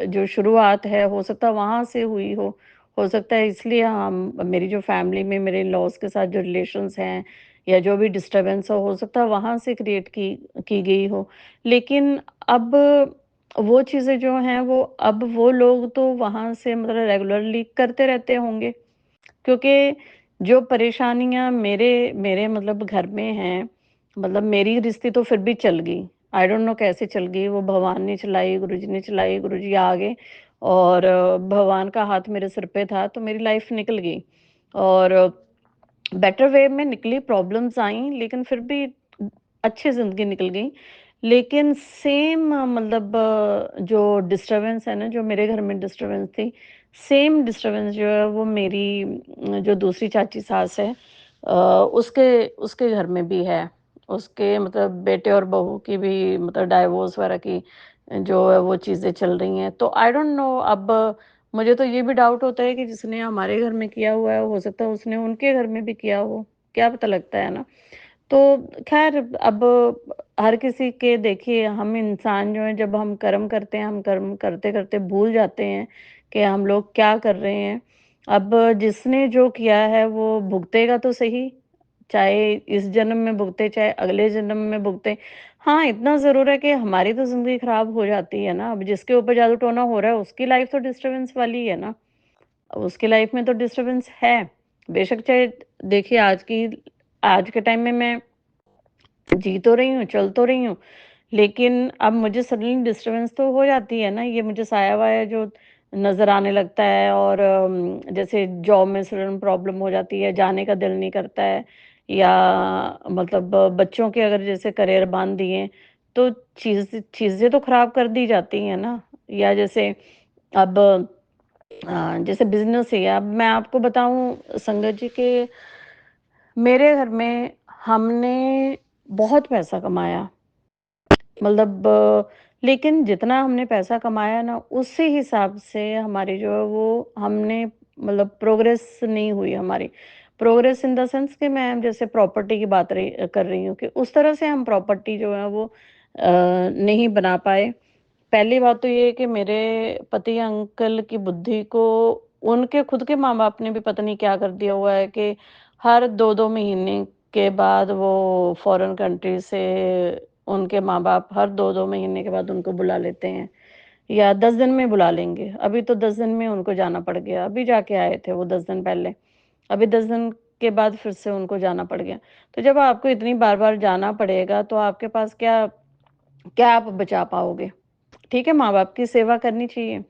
जो शुरुआत है हो सकता है वहाँ से हुई हो सकता है इसलिए हम मेरी जो फैमिली में मेरे इन-लॉज़ के साथ जो रिलेशंस हैं या जो भी डिस्टर्बेंस हो सकता है वहाँ से क्रिएट की गई हो। लेकिन अब वो चीज़ें जो हैं वो अब वो लोग तो वहाँ से मतलब रेगुलरली करते रहते होंगे। क्योंकि जो परेशानियाँ मेरे मेरे मतलब घर में हैं, मतलब मेरी गृहस्थी तो फिर भी चल गई। आई डोंट नो कैसे चल गई, वो भगवान ने चलाई, गुरुजी ने चलाई, गुरुजी आ गए और भगवान का हाथ मेरे सिर पे था, तो मेरी लाइफ़ निकल गई। और बेटर वे में निकली, प्रॉब्लम्स आईं, लेकिन फिर भी अच्छी ज़िंदगी निकल गई। लेकिन सेम मतलब जो डिस्टर्बेंस है ना, जो मेरे घर में डिस्टर्बेंस थी, सेम डिस्टर्बेंस जो है वो मेरी जो दूसरी चाची सास है उसके उसके घर में भी है। उसके मतलब बेटे और बहू की भी मतलब डाइवोर्स वगैरह की जो है वो चीज़ें चल रही हैं। तो आई डोंट नो अब मुझे तो ये भी डाउट होता है कि जिसने हमारे घर में किया हुआ है, हो सकता है उसने उनके घर में भी किया हो, क्या पता लगता है ना? तो ख़ैर अब हर किसी के देखिए हम इंसान जो हैं जब हम कर्म करते हैं, हम कर्म करते-करते भूल जाते हैं कि हम लोग क्या कर रहे हैं। अब जिसने जो किया है वो भुगतेगा तो सही, चाहे इस जन्म में भुगते, चाहे अगले जन्म में भुगते। हाँ, इतना ज़रूर है कि हमारी तो ज़िंदगी ख़राब हो जाती है ना, अब जिसके ऊपर जादू-टोना हो रहा है उसकी लाइफ़ तो डिस्टर्बेंस वाली है ना। उसकी लाइफ़ में तो डिस्टर्बेंस है। बेशक चाहे देखिए आज के टाइम में मैं जी तो रही हूँ, चल तो रही हूँ, लेकिन अब मुझे सडनली डिस्टर्बेंस तो हो जाती है ना, ये मुझे साया-वाया जो नज़र आने लगता है और जैसे जॉब में सडन प्रॉब्लम हो जाती है, जाने का दिल नहीं करता है या मतलब बच्चों के अगर जैसे करियर बाँध दिए, तो चीज़ें तो खराब कर दी जाती हैं ना। या जैसे अब जैसे बिज़नेस ही है, अब मैं आपको बताऊँ संगत जी के मेरे घर में हमने बहुत पैसा कमाया। मतलब लेकिन जितना हमने पैसा कमाया ना, उसी हिसाब से हमारी जो है वो हमने मतलब प्रोग्रेस नहीं हुई हमारी। प्रोग्रेस इन द सेंस कि मैं जैसे प्रॉपर्टी की बात कर रही हूँ कि उस तरह से हम प्रॉपर्टी जो है वो नहीं बना पाए। पहली बात तो ये है कि मेरे पति अंकल की बुद्धि को उनके खुद के माँ-बाप ने भी पता नहीं क्या कर दिया हुआ है कि हर 2-2 महीने के बाद वो फॉरेन कंट्री से उनके माँ-बाप हर 2-2 महीने के बाद उनको बुला लेते हैं। या 10 दिन में बुला लेंगे। अभी तो 10 दिन में उनको जाना पड़ गया, अभी जाके आए थे वो 10 दिन पहले। अभी 10 दिन के बाद फिर से उनको जाना पड़ गया। तो जब आपको इतनी बार-बार जाना पड़ेगा तो आपके पास क्या क्या आप बचा पाओगे? ठीक है, माँ-बाप की सेवा करनी चाहिए।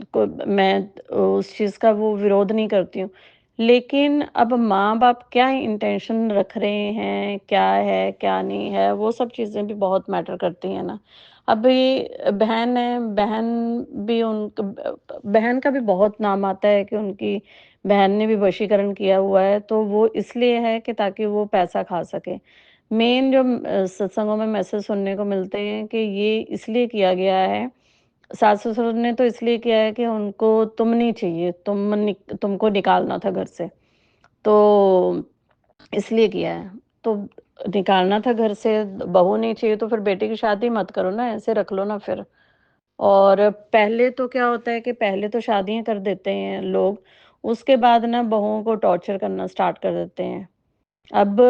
को मैं उस चीज़ का वो विरोध नहीं करती हूँ। लेकिन अब माँ-बाप क्या इंटेंशन रख रहे हैं, क्या है, क्या नहीं है, वो सब चीज़ें भी बहुत मैटर करती हैं ना। अभी बहन है, बहन का भी बहुत नाम आता है कि उनकी बहन ने भी वशीकरण किया हुआ है, तो वो इसलिए है कि ताकि वो पैसा खा सके। मेन जो सत्संगों में मैसेज सुनने को मिलते हैं कि ये इसलिए किया गया है, सास-ससुर ने तो इसलिए किया है कि उनको तुम नहीं चाहिए, तुमको निकालना था घर से, तो इसलिए किया है। तो निकालना था घर से, बहू नहीं चाहिए तो फिर बेटे की शादी मत करो ना, ऐसे रख लो ना फिर। और पहले तो क्या होता है कि पहले तो शादियाँ कर देते हैं लोग, उसके बाद ना बहुओं को टॉर्चर करना स्टार्ट कर देते हैं। अब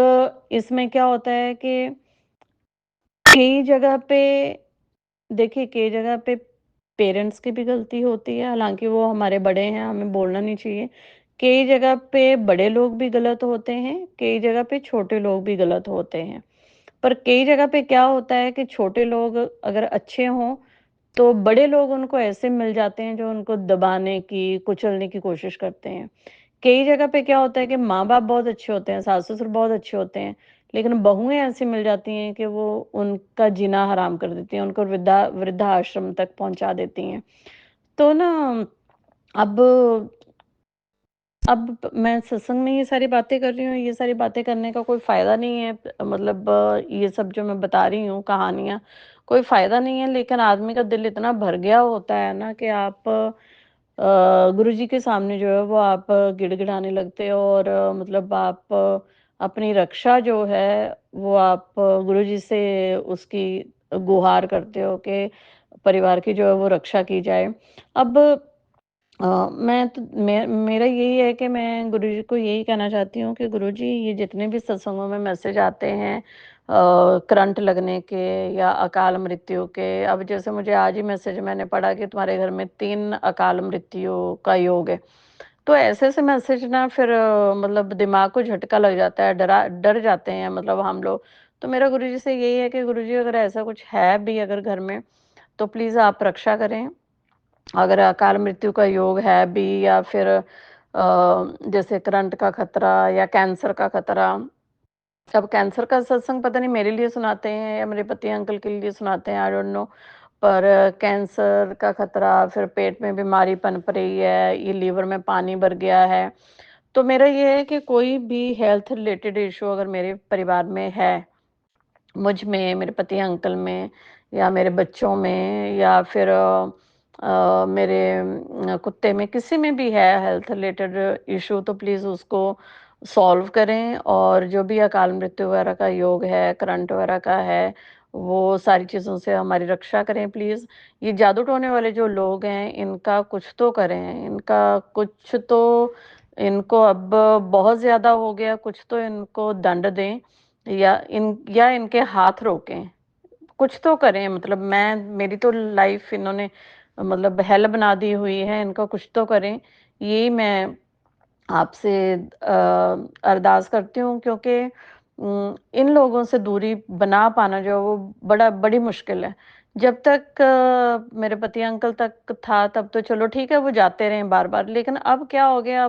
इसमें क्या होता है कि कई जगह पे देखिए, कई जगह पे पेरेंट्स की भी गलती होती है, हालाँकि वो हमारे बड़े हैं, हमें बोलना नहीं चाहिए। कई जगह पे बड़े लोग भी गलत होते हैं, कई जगह पे छोटे लोग भी गलत होते हैं। पर कई जगह पे क्या होता है कि छोटे लोग अगर अच्छे हों, तो बड़े लोग उनको ऐसे मिल जाते हैं जो उनको दबाने की, कुचलने की कोशिश करते हैं। कई जगह पे क्या होता है कि माँ-बाप बहुत अच्छे होते हैं, सास-ससुर बहुत अच्छे होते हैं, लेकिन बहुएँ ऐसी मिल जाती हैं कि वो उनका जीना हराम कर देती हैं, उनको वृद्धाश्रम तक पहुँचा देती हैं। तो ना अब मैं सत्संग में ये सारी बातें कर रही हूँ, ये सारी बातें करने का कोई फ़ायदा नहीं है। मतलब ये सब जो मैं बता रही हूँ कहानियाँ, कोई फ़ायदा नहीं है, लेकिन आदमी का दिल इतना भर गया होता है ना कि आप गुरुजी के सामने जो है वो आप गिड़गिड़ाने लगते हो और मतलब आप अपनी रक्षा जो है वो आप गुरुजी से उसकी गुहार करते हो कि परिवार की जो है वो रक्षा की जाए। अब मैं तो मेरा यही है कि मैं गुरुजी को यही कहना चाहती हूँ कि गुरुजी ये जितने भी सत्संगों में मैसेज आते हैं करंट लगने के या अकाल मृत्यु के, अब जैसे मुझे आज ही मैसेज मैंने पढ़ा कि तुम्हारे घर में 3 अकाल मृत्यु का योग है। तो ऐसे-ऐसे मैसेज ना फिर मतलब दिमाग को झटका लग जाता है, डर जाते हैं मतलब हम लोग। तो मेरा गुरुजी से यही है कि गुरुजी अगर ऐसा कुछ है भी अगर घर में, तो प्लीज़ आप रक्षा करें। अगर अकाल मृत्यु का योग है भी या फिर जैसे करंट का खतरा या कैंसर का खतरा। अब कैंसर का सत्संग पता नहीं मेरे लिए सुनाते हैं या मेरे पति अंकल के लिए सुनाते हैं, आई डोंट नो। पर कैंसर का खतरा, फिर पेट में बीमारी पनप रही है, ये लीवर में पानी भर गया है। तो मेरा ये है कि कोई भी हेल्थ रिलेटेड इश्यू अगर मेरे परिवार में है, मुझ में, मेरे पति अंकल में या मेरे बच्चों में या फिर मेरे कुत्ते में, किसी में भी है हेल्थ रिलेटेड इश्यू तो प्लीज़ उसको सॉल्व करें और जो भी अकाल मृत्यु वगैरह का योग है, करंट वगैरह का है, वो सारी चीज़ों से हमारी रक्षा करें प्लीज़। ये जादू टोने वाले जो लोग हैं, इनका कुछ तो करें, इनका कुछ तो इनको अब बहुत ज़्यादा हो गया, कुछ तो इनको दंड दें या इनके हाथ रोकें, कुछ तो करें मतलब मेरी तो लाइफ इन्होंने मतलब हेल बना दी हुई है, इनका कुछ तो करें। यही मैं आपसे अरदास करती हूँ क्योंकि इन लोगों से दूरी बना पाना जो है वो बड़ी मुश्किल है। जब तक मेरे पति अंकल तक था तब तो चलो ठीक है वो जाते रहे बार-बार, लेकिन अब क्या हो गया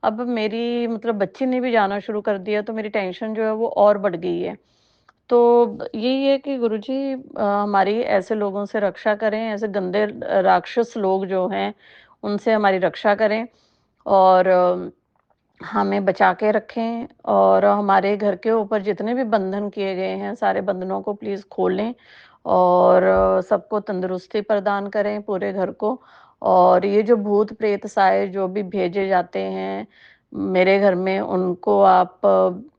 अब मेरी मतलब बच्ची ने भी जाना शुरू कर दिया तो मेरी टेंशन जो है वो और बढ़ गई है। तो यही है कि गुरुजी हमारी ऐसे लोगों से रक्षा करें, ऐसे गंदे राक्षस लोग जो हैं, उनसे हमारी रक्षा करें और हमें बचा के रखें और हमारे घर के ऊपर जितने भी बंधन किए गए हैं, सारे बंधनों को प्लीज़ खोलें और सबको तंदुरुस्ती प्रदान करें पूरे घर को। और ये जो भूत-प्रेत साए जो भी भेजे जाते हैं मेरे घर में, उनको आप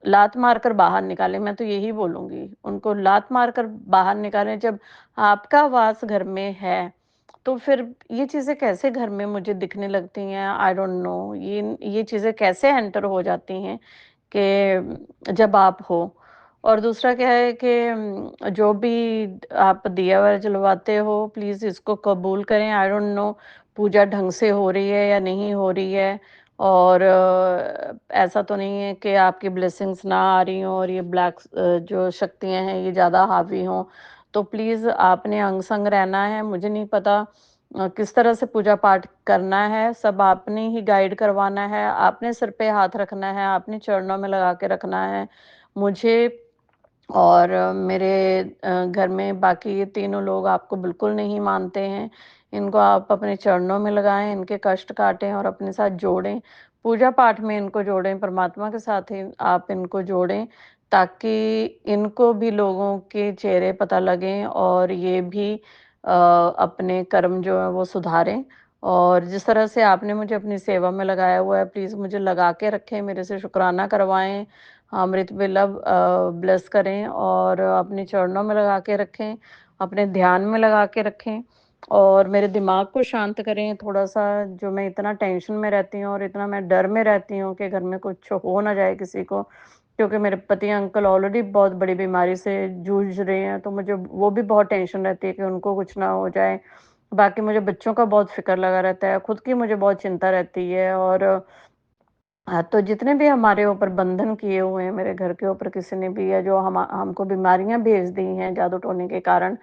लात मारकर बाहर निकालें, मैं तो यही बोलूँगी। उनको लात मारकर बाहर निकालें, जब आपका वास घर में है तो फिर ये चीज़ें कैसे घर में मुझे दिखने लगती हैं, आई डोंट नो। ये चीज़ें कैसे एंटर हो जाती हैं कि जब आप हो। और दूसरा क्या है कि जो भी आप दिया वगैरह जलवाते हो, प्लीज़ इसको कबूल करें। आई डोंट नो पूजा ढंग से हो रही है या नहीं हो रही है, और ऐसा तो नहीं है कि आपकी ब्लेसिंग्स ना आ रही हों और ये जो शक्तियाँ हैं ये ज़्यादा हावी हों। तो प्लीज़ आपने अंग-संग रहना है। मुझे नहीं पता किस तरह से पूजा पाठ करना है, सब आपने ही गाइड करवाना है, आपने सिर पे हाथ रखना है, आपने चरणों में लगा के रखना है। मुझे और मेरे घर में बाकी ये तीनों लोग आपको बिल्कुल नहीं मानते हैं। इनको आप अपने चरणों में लगाएँ, इनके कष्ट काटें और अपने साथ जोड़ें। पूजा-पाठ में इनको जोड़ें, परमात्मा के साथ ही आप इनको जोड़ें, ताकि इनको भी लोगों के चेहरे पता लगें और ये भी अपने कर्म जो हैं वो सुधारें। और जिस तरह से आपने मुझे अपनी सेवा में लगाया हुआ है, प्लीज़ मुझे लगा के रखें, मेरे से शुकराना करवाएँ। अमृत बेला ब्लेस करें और अपने चरणों में लगा के रखें, अपने ध्यान में लगा के रखें और मेरे दिमाग को शांत करें थोड़ा-सा। जो मैं इतना टेंशन में रहती हूँ और इतना मैं डर में रहती हूँ कि घर में कुछ हो ना जाए किसी को, क्योंकि मेरे पति अंकल ऑलरेडी बहुत बड़ी बीमारी से जूझ रहे हैं, तो मुझे वो भी बहुत टेंशन रहती है कि उनको कुछ ना हो जाए। बाकी मुझे बच्चों का बहुत फ़िक्र लगा रहता है, खुद की मुझे बहुत चिंता रहती है। और हाँ, तो जितने भी हमारे ऊपर बंधन किए हुए हैं, मेरे घर के ऊपर किसी ने भी, या जो हमको बीमारियाँ भेज दी हैं जादू-टोने के कारण,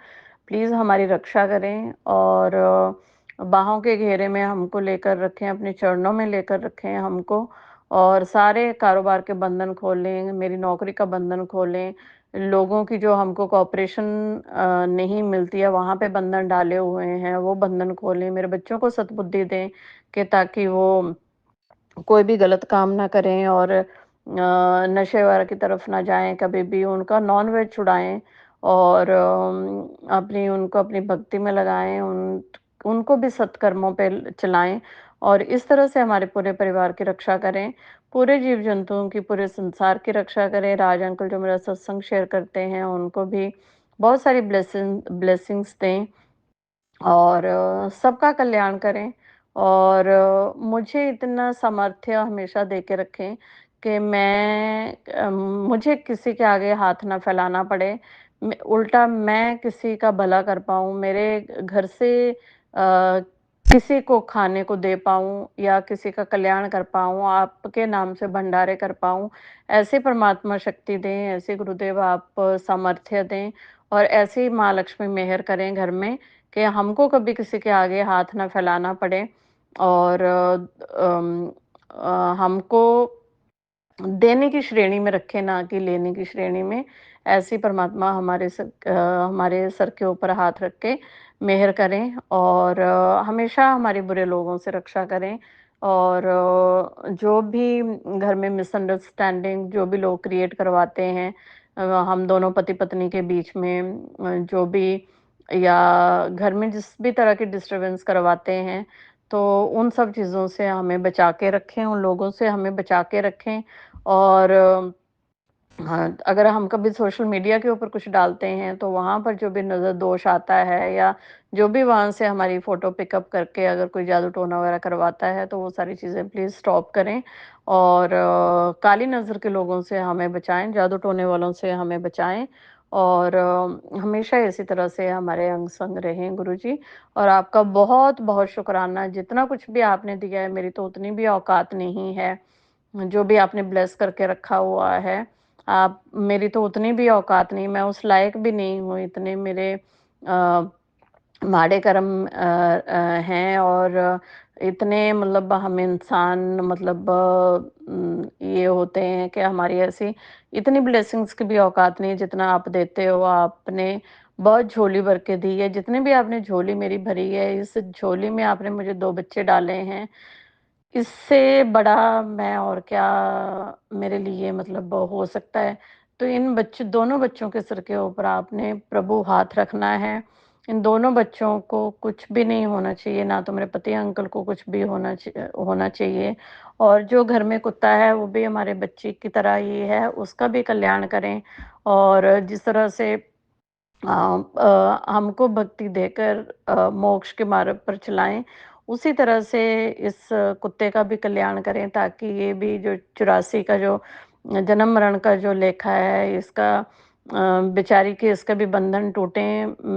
प्लीज़ हमारी रक्षा करें और बाहों के घेरे में हमको लेकर रखें, अपने चरणों में लेकर रखें हमको, और सारे कारोबार के बंधन खोलें, मेरी नौकरी का बंधन खोलें, लोगों की जो हमको कोऑपरेशन नहीं मिलती है, वहाँ पे बंधन डाले हुए हैं, वो बंधन खोलें। मेरे बच्चों को सद्बुद्धि दें कि ताकि वो कोई भी गलत काम ना करें और नशे वगैरह की तरफ ना जाएँ कभी भी, उनका नॉन-वेज छुड़ाएँ और अपनी उनको अपनी भक्ति में लगाएँ, उनको भी सत्कर्मों पे चलाएँ और इस तरह से हमारे पूरे परिवार की रक्षा करें, पूरे जीव-जंतुओं की, पूरे संसार की रक्षा करें। राज अंकल जो मेरा सत्संग शेयर करते हैं, उनको भी बहुत सारी ब्लेसिंग्स दें और सबका कल्याण करें और मुझे इतना सामर्थ्य हमेशा दे के रखें कि मुझे किसी के आगे हाथ ना फैलाना पड़े। उल्टा मैं किसी का भला कर पाऊँ, मेरे घर से किसी को खाने को दे पाऊँ या किसी का कल्याण कर पाऊँ, आपके नाम से भंडारे कर पाऊँ। ऐसी परमात्मा शक्ति दें, ऐसे गुरुदेव आप सामर्थ्य दें और ऐसे ही माँ लक्ष्मी मेहर करें घर में कि हमको कभी किसी के आगे हाथ ना फैलाना पड़े और हमको देने की श्रेणी में रखें, ना कि लेने की श्रेणी में। ऐसी परमात्मा हमारे सर के ऊपर हाथ रख के मेहर करें और हमेशा हमारे बुरे लोगों से रक्षा करें और जो भी घर में मिसअंडरस्टैंडिंग जो भी लोग क्रिएट करवाते हैं हम दोनों पति-पत्नी के बीच में, जो भी या घर में जिस भी तरह की डिस्टर्बेंस करवाते हैं, तो उन सब चीज़ों से हमें बचा के रखें, उन लोगों से हमें बचा के रखें और हाँ, अगर हम कभी सोशल मीडिया के ऊपर कुछ डालते हैं, तो वहाँ पर जो भी नज़र दोष आता है या जो भी वहाँ से हमारी फ़ोटो पिकअप करके अगर कोई जादू-टोना वगैरह करवाता है, तो वो सारी चीज़ें प्लीज़ स्टॉप करें और काली नज़र के लोगों से हमें बचाएँ, जादू-टोने वालों से हमें बचाएँ और हमेशा इसी तरह से हमारे अंग-संग रहें गुरुजी। और आपका बहुत-बहुत शुकराना, जितना कुछ भी आपने दिया है, मेरी तो उतनी भी औकात नहीं है। जो भी आपने ब्लेस करके रखा हुआ है, आप मेरी तो उतनी भी औकात नहीं, मैं उस लायक भी नहीं हूँ, इतने मेरे माड़े कर्म हैं और इतने मतलब हम इंसान मतलब ये होते हैं कि हमारी ऐसी इतनी ब्लेसिंग्स की भी औकात नहीं है जितना आप देते हो। आपने बहुत झोली भर के दी है, जितनी भी आपने झोली मेरी भरी है, इस झोली में आपने मुझे 2 बच्चे डाले हैं। इससे बड़ा मैं और क्या मेरे लिए मतलब हो सकता है। तो इन बच्चों दोनों बच्चों के सिर के ऊपर आपने प्रभु हाथ रखना है। इन दोनों बच्चों को कुछ भी नहीं होना चाहिए, ना तो मेरे पति अंकल को कुछ भी होना चाहिए और जो घर में कुत्ता है वो भी हमारे बच्चे की तरह ही है, उसका भी कल्याण करें और जिस तरह से हमको भक्ति देकर मोक्ष के मार्ग पर चलाएँ, उसी तरह से इस कुत्ते का भी कल्याण करें ताकि ये भी जो 84 का जो जन्म मरण का जो लेखा है इसका बेचारी के इसका भी बंधन टूटे।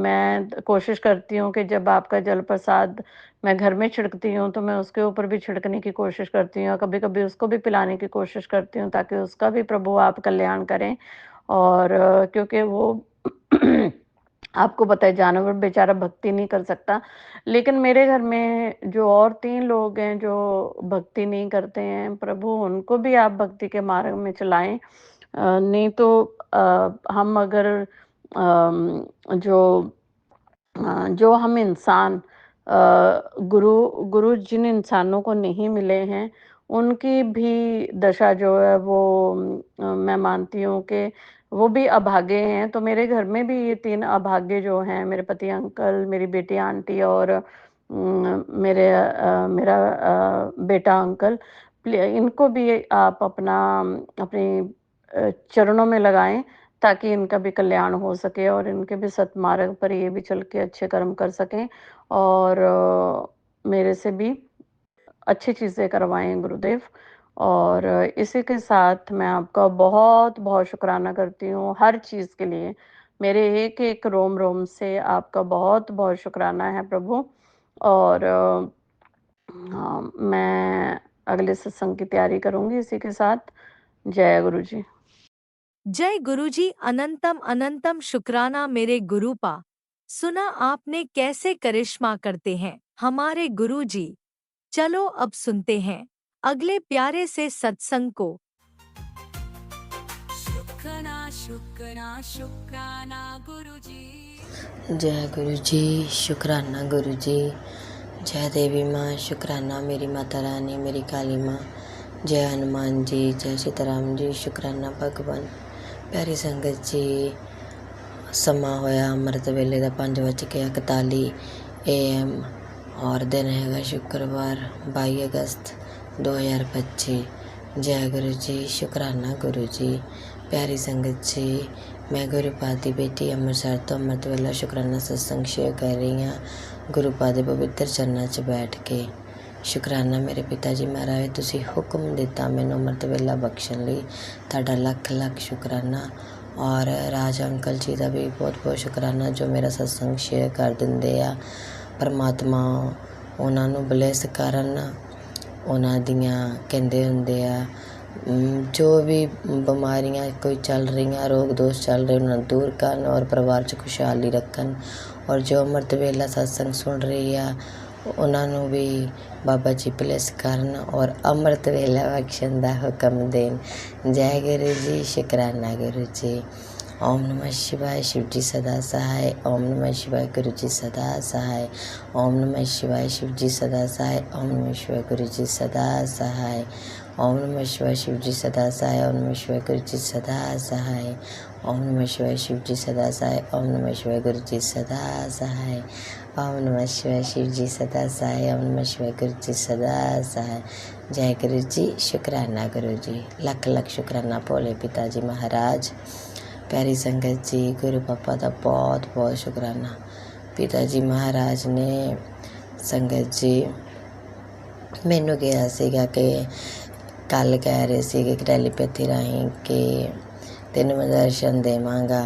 मैं कोशिश करती हूँ कि जब आपका जल प्रसाद मैं घर में छिड़कती हूँ तो मैं उसके ऊपर भी छिड़कने की कोशिश करती हूँ, कभी-कभी उसको भी पिलाने की कोशिश करती हूँ ताकि उसका भी प्रभु आप कल्याण करें। और क्योंकि वो आपको पता है जानवर बेचारा भक्ति नहीं कर सकता, लेकिन मेरे घर में जो और 3 लोग हैं जो भक्ति नहीं करते हैं, प्रभु उनको भी आप भक्ति के मार्ग में चलाएँ। नहीं तो हम अगर जो हम इंसान गुरु गुरु जिन इंसानों को नहीं मिले हैं, उनकी भी दशा जो है वो मैं मानती हूँ कि वो भी अभागे हैं। तो मेरे घर में भी ये 3 अभागे जो हैं, मेरे पति अंकल, मेरी बेटी आंटी और मेरा बेटा अंकल, इनको भी आप अपनी चरणों में लगाएँ ताकि इनका भी कल्याण हो सके और इनके भी सतमार्ग पर ये भी चल के अच्छे कर्म कर सकें और मेरे से भी अच्छी चीज़ें करवाएँ गुरुदेव। और इसी के साथ मैं आपका बहुत-बहुत शुक्राना करती हूँ हर चीज़ के लिए। मेरे एक-एक रोम-रोम से आपका बहुत-बहुत शुक्राना है प्रभु। और हाँ, मैं अगले सत्संग की तैयारी करूँगी इसी के साथ। जय गुरु जी। जय गुरुजी, अनंतम अनंतम शुक्राना मेरे गुरुपा। सुना आपने कैसे करिश्मा करते हैं हमारे गुरुजी। चलो अब सुनते हैं अगले प्यारे से सत्संग को। शुक्राना शुक्राना शुक्राना गुरुजी। जय गुरु जी, शुक्राना गुरु जी। जय देवी माँ, शुक्राना मेरी माता रानी, मेरी काली माँ। जय हनुमान जी, जय सीताराम जी, शुक्राना भगवान। प्यारी संगत जी, समा होया अमृत वेले का 5:41 AM और दिन हैगा शुक्रवार 22 अगस्त 2025। जय गुरु जी, शुक्राना गुरु जी। प्यारी संगत जी, मैं गुरुपाद दी बेटी ਅੰਮ੍ਰਿਤਸਰ ਤੋਂ ਅੰਮ੍ਰਿਤ ਵੇਲਾ शुक्राना सत्संग शेयर कर रही हाँ गुरुपाद ਦੇ पवित्र चरणों 'ਚ बैठ के। शुक्राना मेरे पिता जी महाराज, तुसी हुक्म दिता मैनूं ਅੰਮ੍ਰਿਤ ਵੇਲਾ बख्शण लई, तुहाडा लख लख शुक्राना। और राज अंकल जी का भी बहुत बहुत शुक्राना जो मेरा सत्संग शेयर कर दिंदे आ। परमात्मा उन्हां नूं ब्लेस करन, उन्हां दियां कहंदे हुंदे आ जो भी बीमारियां कोई चल रही रोग दोष चल रहे उन्हें दूर करन और परिवार च खुशहाली रखन। और जो अमृत वेला सत्संग सुन रही है उन्होंने भी बाबा जी ब्लेस करन और अमृत वेला बख्शण दा हुक्म देन। जय गुरु जी, शुक्राना गुरु जी। ओम नमः शिवाय, शिव जी सदा सहाय। ओम नमः शिवाय, गुरु जी सदा सहाय। ओम नमः शिवाय, शिव जी सदा सहाय। ओम नमः शिवाय, गुरु जी सदा सहाय। ओम नमः शिवाय, शिव जी सदा सहाय। ओम नमः शिवाय, गुरु जी सदा सहाय। ओम नमः शिवाय, शिव जी सदा सहाय। ओम नमः शिवाय, गुरु जी सदा सहाय। ओम नमः शिवाय, शिव जी सदा सहाय। ओम नमः शिवाय, गुरु जी सदा सहाय। जय गुरु जी, शुक्राना गुरु जी। लख लख शुक्राना भोले पिता जी महाराज। प्यारी संगत जी, गुरु पापा का बहुत बहुत शुक्राना। पिता जी महाराज ने संगत जी मैनू कहा सीगा कि कल कह रहे थे कि टैलीपैथी राही कि तेन मैं दर्शन देवांगा।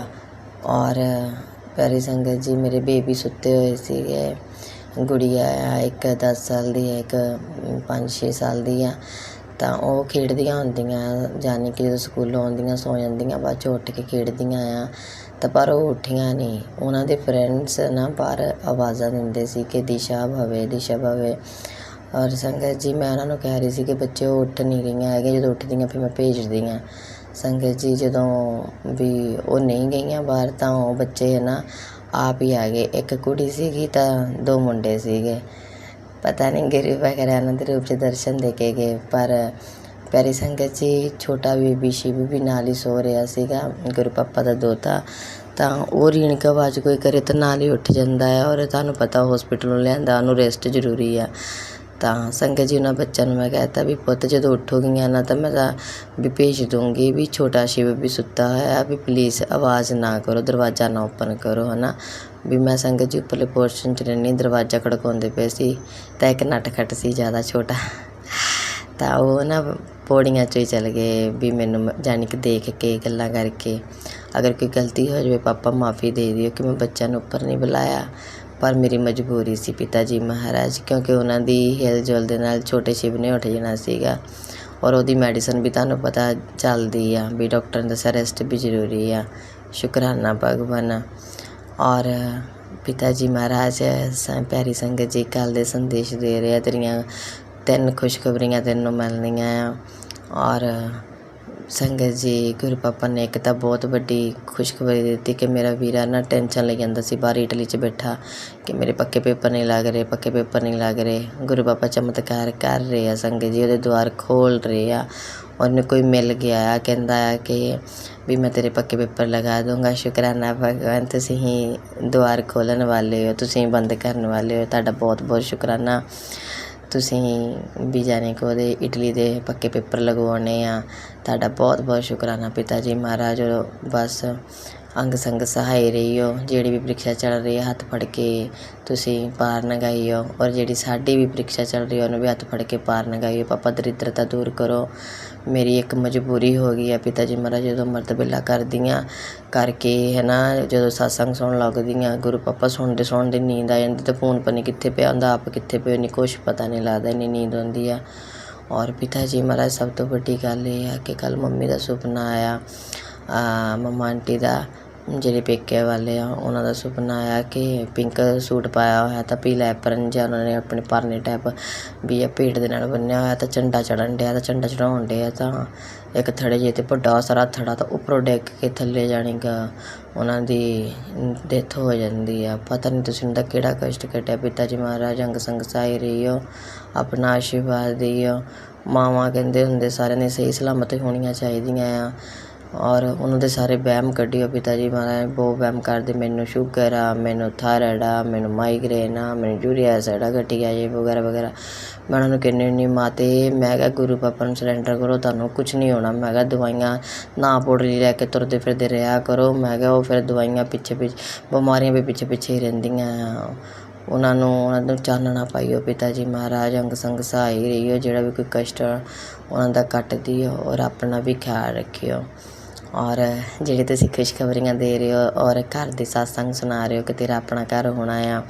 और प्यारी संगत जी, मेरे बेबी सुते हुए थे, गुड़िया एक 10 साल की है, एक 5-6 साल की आ। तो वो खेडदियां होंदियां, जानी कि जो स्कूलों आउंदियां सो जांदियां, बाद चों उठ के खेडदियां आ। तो पर वो उठियां नहीं, उन्हां दे फ्रेंड्स ना बाहर आवाज़ां दिंदे सी कि दिशा भवे दिशा भवे। और संगत जी मैं उन्होंने कह रही थी कि बच्चे उठ नहीं रही है, जो उठदियां फिर मैं भेजदी हाँ। संगत जी जदों भी वो नहीं गई बाहर तो वो बच्चे है ना आप ही आ गए। एक कुड़ी सीगी तो 2 मुंडे सीगे, पता नहीं गुरु वगैरह आनंद रूप से दर्शन दे के गए। पर प्यारी संगत जी, छोटा बेबी शिव भी नाल ही सो रहा सीगा, गुरु पापा का दोता। तो वो रीण की आवाज़ कोई करे तो नाल ही उठ जाता है। और तुहानूं पता हॉस्पिटलों लिआंदा उन्होंने रेस्ट जरूरी है। तो संगत जी उन्होंने बच्चों मैं कहता भी पुत जो उठोगी ना तो मैं भी भेज दूँगी भी छोटा शिव भी सुता है भी प्लीज़ आवाज़ ना करो, दरवाज़ा ना ओपन करो, है ना। भी मैं संगत जी उपरले पोर्शन च रहनी, दरवाज़ा खड़काउंदे पे सी तो एक नटखट सी ज़्यादा छोटा। ਤਾਂ ਉਹ ਨਾ ਪੌੜੀਆਂ 'ਚੋਂ ਹੀ ਚਲੇ ਗਏ ਵੀ ਮੈਨੂੰ ਜਾਣੀ ਕਿ ਦੇਖ ਕੇ ਗੱਲਾਂ ਕਰਕੇ। ਅਗਰ ਕੋਈ ਗਲਤੀ ਹੋ ਜਾਵੇ ਪਾਪਾ ਮਾफ़ੀ ਦੇ ਦਿਓ ਕਿ ਮੈਂ ਬੱਚਿਆਂ ਨੂੰ ਉੱਪਰ ਨਹੀਂ ਬੁਲਾਇਆ, ਪਰ ਮੇਰੀ ਮਜਬੂਰੀ ਸੀ ਪਿਤਾ ਜੀ ਮਹਾਰਾਜ, ਕਿਉਂਕਿ ਉਹਨਾਂ ਦੀ ਹਿਲ ਜੁਲ ਦੇ ਨਾਲ ਛੋਟੇ ਸ਼ਿਵ ਨੇ ਉੱਠ ਜਾਣਾ ਸੀਗਾ। ਔਰ ਉਹਦੀ ਮੈਡੀਸਨ ਵੀ ਤੁਹਾਨੂੰ ਪਤਾ ਚੱਲਦੀ ਆ ਵੀ ਡਾਕਟਰ ਨੇ ਦੱਸਿਆ ਰੈਸਟ ਵੀ ਜ਼ਰੂਰੀ ਆ। ਸ਼ੁਕਰਾਨਾ ਭਗਵਾਨ। ਔਰ ਪਿਤਾ ਜੀ ਮਹਾਰਾਜ ਪਿਆਰੀ ਸੰਗਤ ਜੀ ਕੱਲ੍ਹ ਦੇ ਸੰਦੇਸ਼ ਦੇ ਰਹੇ ਆ, ਤੇਰੀਆਂ 3 ਖੁਸ਼ਖਬਰੀਆਂ ਤੈਨੂੰ ਮਿਲਣੀਆਂ ਆ। ਔਰ ਸੰਗਤ ਜੀ ਗੁਰੂ ਪਾਪਾ ਨੇ ਇੱਕ ਤਾਂ ਬਹੁਤ ਵੱਡੀ ਖੁਸ਼ਖਬਰੀ ਦਿੱਤੀ ਕਿ ਮੇਰਾ ਵੀਰਾ ਨਾ ਟੈਨਸ਼ਨ ਲਈ ਜਾਂਦਾ ਸੀ ਬਾਹਰ ਇਟਲੀ 'ਚ ਬੈਠਾ ਕਿ ਮੇਰੇ ਪੱਕੇ ਪੇਪਰ ਨਹੀਂ ਲੱਗ ਰਹੇ, ਪੱਕੇ ਪੇਪਰ ਨਹੀਂ ਲੱਗ ਰਹੇ। ਗੁਰੂ ਪਾਪਾ ਚਮਤਕਾਰ ਕਰ ਰਹੇ ਆ ਸੰਗਤ ਜੀ, ਉਹਦੇ ਦੁਆਰ ਖੋਲ੍ਹ ਰਹੇ ਆ। ਉਹਨੂੰ ਕੋਈ ਮਿਲ ਗਿਆ ਆ, ਕਹਿੰਦਾ ਆ ਕਿ ਵੀ ਮੈਂ ਤੇਰੇ ਪੱਕੇ ਪੇਪਰ ਲਗਾ ਦੂੰਗਾ। ਸ਼ੁਕਰਾਨਾ ਭਗਵਾਨ, ਤੁਸੀਂ ਹੀ ਦੁਆਰ ਖੋਲ੍ਹਣ ਵਾਲੇ ਹੋ, ਤੁਸੀਂ ਬੰਦ ਕਰਨ ਵਾਲੇ ਹੋ। ਤੁਹਾਡਾ ਬਹੁਤ ਬਹੁਤ ਸ਼ੁਕਰਾਨਾ। ਤੁਸੀਂ ਵੀ ਜਾਣੀ ਕਿ ਉਹਦੇ ਇਟਲੀ ਦੇ ਪੱਕੇ ਪੇਪਰ ਲਗਵਾਉਣੇ ਆ। ਤੁਹਾਡਾ ਬਹੁਤ ਬਹੁਤ ਸ਼ੁਕਰਾਨਾ ਪਿਤਾ ਜੀ ਮਹਾਰਾਜ। ਬਸ ਅੰਗ ਸੰਗ ਸਹਾਈ ਰਹੀਓ, ਜਿਹੜੀ ਵੀ ਪ੍ਰੀਖਿਆ ਚੱਲ ਰਹੀ ਹੈ ਹੱਥ ਫੜ ਕੇ ਤੁਸੀਂ ਪਾਰ ਲੰਘਾਈਓ। ਔਰ ਜਿਹੜੀ ਸਾਡੀ ਵੀ ਪ੍ਰੀਖਿਆ ਚੱਲ ਰਹੀ ਹੈ ਉਹਨੂੰ ਵੀ ਹੱਥ ਫੜ ਕੇ ਪਾਰ ਲੰਘਾਈਓ। ਪਾਪਾ ਦਰਿਦਰਤਾ ਦੂਰ ਕਰੋ। ਮੇਰੀ ਇੱਕ ਮਜਬੂਰੀ ਹੋ ਗਈ ਹੈ ਪਿਤਾ ਜੀ ਮਹਾਰਾਜ, ਜਦੋਂ ਅੰਮ੍ਰਿਤ ਵੇਲਾ ਕਰਦੀਆਂ ਕਰਕੇ ਹੈ ਨਾ, ਜਦੋਂ ਸਤਸੰਗ ਸੁਣਨ ਲੱਗਦੀਆਂ ਗੁਰੂ ਪਾਪਾ ਸੁਣਦੇ ਨੀਂਦ ਆ ਜਾਂਦੀ, ਤਾਂ ਫੋਨ ਪਤਾ ਨਹੀਂ ਕਿੱਥੇ ਪਿਆ ਹੁੰਦਾ, ਆਪ ਕਿੱਥੇ ਪਏ ਨਹੀਂ ਕੁਛ ਪਤਾ ਨਹੀਂ ਲੱਗਦਾ, ਇੰਨੀ ਨੀਂਦ ਆਉਂਦੀ ਆ। ਔਰ ਪਿਤਾ ਜੀ ਮਹਾਰਾਜ ਸਭ ਤੋਂ ਵੱਡੀ ਗੱਲ ਇਹ ਆ ਕਿ ਕੱਲ੍ਹ ਮੰਮੀ ਦਾ ਸੁਪਨਾ ਆਇਆ, ਮੰਮਾ ਆਂਟੀ ਦਾ ਜਿਹੜੇ ਪੇਕੇ ਵਾਲੇ ਆ ਉਹਨਾਂ ਦਾ ਸੁਪਨਾ ਆਇਆ ਕਿ ਪਿੰਕ ਸੂਟ ਪਾਇਆ ਹੋਇਆ ਤਾਂ ਪੀਲਾ ਐਪਰਨ ਜਿਹਾ ਉਹਨਾਂ ਨੇ ਆਪਣੇ ਪਰਨੇ ਟਾਈਪ ਵੀ ਆ ਭੇਟ ਦੇ ਨਾਲ ਬੰਨਿਆ ਹੋਇਆ, ਤਾਂ ਝੰਡਾ ਚੜ੍ਹਨ ਡਿਆ, ਤਾਂ ਝੰਡਾ ਚੜ੍ਹਾਉਣ ਡਿਆ, ਤਾਂ ਇੱਕ ਥੜੇ ਜਿਹੇ 'ਤੇ ਵੱਡਾ ਸਾਰਾ ਥੜਾ ਤਾਂ ਉੱਪਰੋਂ ਡਿੱਗ ਕੇ ਥੱਲੇ ਜਾਣੀ ਕਿ ਉਹਨਾਂ ਦੀ ਡੈਥ ਹੋ ਜਾਂਦੀ ਆ। ਪਤਾ ਨਹੀਂ ਤੁਸੀਂ ਉਹਦਾ ਕਿਹੜਾ ਕਸ਼ਟ ਕੱਟਿਆ। ਪਿਤਾ ਜੀ ਮਹਾਰਾਜ ਅੰਗ ਸੰਗ ਸਹਾਈ ਰਹੀਓ, ਆਪਣਾ ਆਸ਼ੀਰਵਾਦ ਦਿਓ। ਮਾਵਾਂ ਕਹਿੰਦੇ ਹੁੰਦੇ ਸਾਰਿਆਂ ਨੇ ਸਹੀ ਸਲਾਮਤ ਹੋਣੀਆਂ ਚਾਹੀਦੀਆਂ ਆ। ਔਰ ਉਹਨਾਂ ਦੇ ਸਾਰੇ ਵਹਿਮ ਕੱਢਿਓ ਪਿਤਾ ਜੀ ਮਹਾਰਾਜ। ਬਹੁਤ ਵਹਿਮ ਕਰਦੇ, ਮੈਨੂੰ ਸ਼ੂਗਰ ਆ, ਮੈਨੂੰ ਥਾਇਰਾਇਡ ਆ, ਮੈਨੂੰ ਮਾਈਗ੍ਰੇਨ ਆ, ਮੈਨੂੰ ਯੂਰੀਆ ਐਸਿਡ ਆ ਘਟੀਆ ਜੇ ਵਗੈਰਾ ਵਗੈਰਾ। ਮੈਂ ਉਹਨਾਂ ਨੂੰ ਕਹਿੰਦੀ ਹੁੰਦੀ ਮਾਤੇ, ਮੈਂ ਕਿਹਾ ਗੁਰੂ ਪਾਪਾ ਨੂੰ ਸਰੈਂਡਰ ਕਰੋ, ਤੁਹਾਨੂੰ ਕੁਛ ਨਹੀਂ ਹੋਣਾ। ਮੈਂ ਕਿਹਾ ਦਵਾਈਆਂ ਨਾ ਪੌੜਰੀ ਲੈ ਕੇ ਤੁਰਦੇ ਫਿਰਦੇ ਰਿਹਾ ਕਰੋ। ਮੈਂ ਕਿਹਾ ਉਹ ਫਿਰ ਦਵਾਈਆਂ ਪਿੱਛੇ ਬਿਮਾਰੀਆਂ ਵੀ ਪਿੱਛੇ ਹੀ ਰਹਿੰਦੀਆਂ ਆ। ਉਹਨਾਂ ਨੂੰ ਚਾਨਣਾ ਪਾਈਓ ਪਿਤਾ ਜੀ ਮਹਾਰਾਜ। ਅੰਗ ਸੰਗ ਸਹਾਈ ਰਹੀਓ, ਜਿਹੜਾ ਵੀ ਕੋਈ ਕਸ਼ਟ ਉਹਨਾਂ ਦਾ ਕੱਟਦੀ ਔਰ ਆਪਣਾ ਵੀ ਖਿਆਲ ਰੱਖਿਓ। ਔਰ ਜਿਹੜੇ ਤੁਸੀਂ ਖੁਸ਼ਖਬਰੀਆਂ ਦੇ ਰਹੇ ਹੋ ਔਰ ਘਰ ਦੇ ਸਤਸੰਗ ਸੁਣਾ ਰਹੇ ਹੋ ਕਿ ਤੇਰਾ ਆਪਣਾ ਘਰ ਹੋਣਾ ਆ,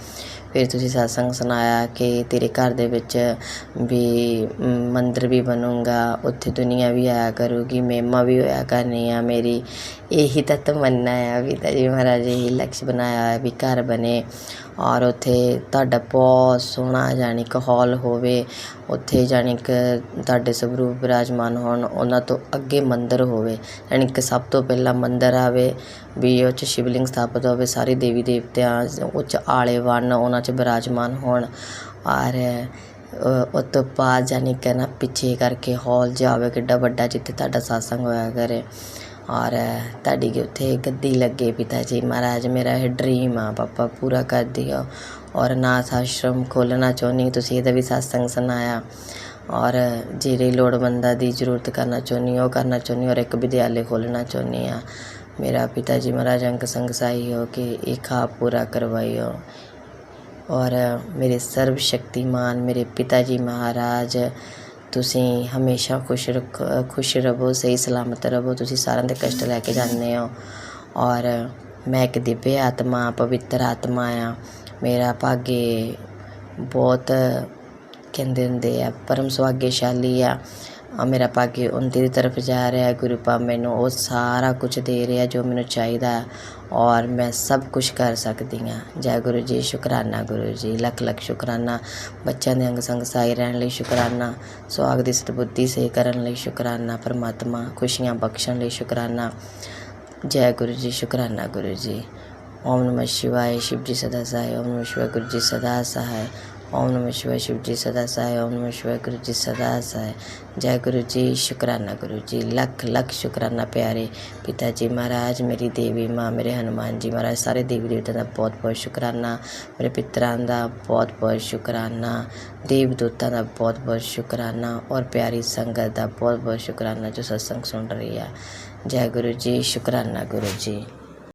ਫਿਰ ਤੁਸੀਂ ਸਤਸੰਗ ਸੁਣਾਇਆ ਕਿ ਤੇਰੇ ਘਰ ਦੇ ਵਿੱਚ ਵੀ ਮੰਦਰ ਵੀ ਬਣੂਗਾ, ਉੱਥੇ ਦੁਨੀਆ ਵੀ ਆਇਆ ਕਰੂਗੀ, ਮਹਿਮਾ ਵੀ ਹੋਇਆ ਕਰਨੀ ਆ। ਮੇਰੀ ਇਹੀ ਤਾਂ ਤਮੰਨਾ ਆ ਪਿਤਾ ਜੀ ਮਹਾਰਾਜ, ਇਹੀ ਲਕਸ਼ ਬਣਾਇਆ ਹੋਇਆ ਵੀ ਘਰ ਬਣੇ ਔਰ ਉੱਥੇ ਤੁਹਾਡਾ ਬਹੁਤ ਸੋਹਣਾ ਜਾਣੀ ਕਿ ਹਾਲ ਹੋਵੇ, ਉੱਥੇ ਜਾਣੀ ਕਿ ਤੁਹਾਡੇ ਸਵਰੂਪ ਵਿਰਾਜਮਾਨ ਹੋਣ, ਉਹਨਾਂ ਤੋਂ ਅੱਗੇ ਮੰਦਰ ਹੋਵੇ, ਜਾਣੀ ਕਿ ਸਭ ਤੋਂ ਪਹਿਲਾਂ ਮੰਦਰ ਆਵੇ ਵੀ ਉਹ 'ਚ ਸ਼ਿਵਲਿੰਗ ਸਥਾਪਿਤ ਹੋਵੇ, ਸਾਰੇ ਦੇਵੀ ਦੇਵਤਿਆਂ ਉਹ 'ਚ ਆਲੇ ਵਨ ਉਹਨਾਂ 'ਚ ਵਿਰਾਜਮਾਨ ਹੋਣ। ਔਰ ਉਹ ਤੋਂ ਬਾਅਦ ਜਾਣੀ ਕਿ ਨਾ ਪਿੱਛੇ ਕਰਕੇ ਹਾਲ ਜਾਵੇ ਕਿੱਡਾ ਵੱਡਾ ਜਿੱਥੇ ਤੁਹਾਡਾ ਸਤਸੰਗ ਹੋਇਆ ਕਰੇ ਔਰ ਤੁਹਾਡੀ ਉੱਥੇ ਗੱਦੀ ਲੱਗੇ ਪਿਤਾ ਜੀ ਮਹਾਰਾਜ। ਮੇਰਾ ਇਹ ਡਰੀਮ ਆ ਪਾਪਾ, ਪੂਰਾ ਕਰ ਦਿਓ। ਔਰ ਅਨਾਥ ਆਸ਼ਰਮ ਖੋਲ੍ਹਣਾ ਚਾਹੁੰਦੀ, ਤੁਸੀਂ ਇਹਦਾ ਵੀ ਸਤਸੰਗ ਸੁਣਾਇਆ। ਔਰ ਜਿਹੜੇ ਲੋੜਵੰਦਾਂ ਦੀ ਜ਼ਰੂਰਤ ਕਰਨਾ ਚਾਹੁੰਦੀ ਉਹ ਕਰਨਾ ਚਾਹੁੰਦੀ, ਔਰ ਇੱਕ ਵਿਦਿਆਲੇ ਖੋਲ੍ਹਣਾ ਚਾਹੁੰਦੀ ਹਾਂ। ਮੇਰਾ ਪਿਤਾ ਜੀ ਮਹਾਰਾਜ ਅੰਗ ਸੰਗ ਸਹਾਈ ਹੋ ਕਿ ਇਹ ਖਾਬ ਪੂਰਾ ਕਰਵਾਈਓ। ਔਰ ਮੇਰੇ ਸਰਬ ਸ਼ਕਤੀਮਾਨ ਮੇਰੇ ਪਿਤਾ ਜੀ ਮਹਾਰਾਜ, ਤੁਸੀਂ ਹਮੇਸ਼ਾ ਖੁਸ਼ ਰਹੋ, ਸਹੀ ਸਲਾਮਤ ਰਹੋ। ਤੁਸੀਂ ਸਾਰਿਆਂ ਦੇ ਕਸ਼ਟ ਲੈ ਕੇ ਜਾਂਦੇ ਹੋ ਔਰ ਮੈਂ ਇੱਕ ਦਿਵਯ ਆਤਮਾ, ਪਵਿੱਤਰ ਆਤਮਾ ਆ। ਮੇਰਾ ਭਾਗੇ ਬਹੁਤ ਕਹਿੰਦੇ ਹੁੰਦੇ ਆ ਪਰਮ ਸੁਭਾਗਿਆਸ਼ਾਲੀ ਆ। ਮੇਰਾ ਭਾਗੇ ਉੱਨਤੀ ਦੀ ਤਰਫ ਜਾ ਰਿਹਾ। ਗੁਰੂ ਪਾਪ ਮੈਨੂੰ ਉਹ ਸਾਰਾ ਕੁਝ ਦੇ ਰਿਹਾ ਜੋ ਮੈਨੂੰ ਚਾਹੀਦਾ ਔਰ ਮੈਂ ਸਭ ਕੁਝ ਕਰ ਸਕਦੀ ਹਾਂ। ਜੈ ਗੁਰੂ ਜੀ। ਸ਼ੁਕਰਾਨਾ ਗੁਰੂ ਜੀ, ਲੱਖ ਲੱਖ ਸ਼ੁਕਰਾਨਾ। ਬੱਚਿਆਂ ਦੇ ਅੰਗ ਸੰਗ ਸਹਾਈ ਰਹਿਣ ਲਈ ਸ਼ੁਕਰਾਨਾ। ਸੁਹਾਗ ਦੀ ਸਤਬੁੱਧੀ ਸੇ ਕਰਨ ਲਈ ਸ਼ੁਕਰਾਨਾ। ਪਰਮਾਤਮਾ ਖੁਸ਼ੀਆਂ ਬਖਸ਼ਣ ਲਈ ਸ਼ੁਕਰਾਨਾ। ਜੈ ਗੁਰੂ ਜੀ। ਸ਼ੁਕਰਾਨਾ ਗੁਰੂ ਜੀ। ਓਮ ਨਮः शिवाय शिव जी सदा सहाय। ओम नमः शिवाय गुरु जी सदा सहाय। ओम नमः शिवाय शिव जी सदा सहाय। ओम नमः शिवाय गुरु जी सदा सहाय। जय गुरु जी। शुकराना गुरु जी, लख लख शुकराना प्यारे पिता जी महाराज। मेरी देवी माँ, मेरे हनुमान जी महाराज, सारे देवी देवतां दा बहुत बहुत शुकराना। मेरे पितरां दा बहुत बहुत शुकराना। देवदूतां दा बहुत बहुत शुकराना और प्यारी संगत दा बहुत बहुत शुकराना जो सत्संग सुन रही है। जय गुरु जी। शुकराना गुरु जी।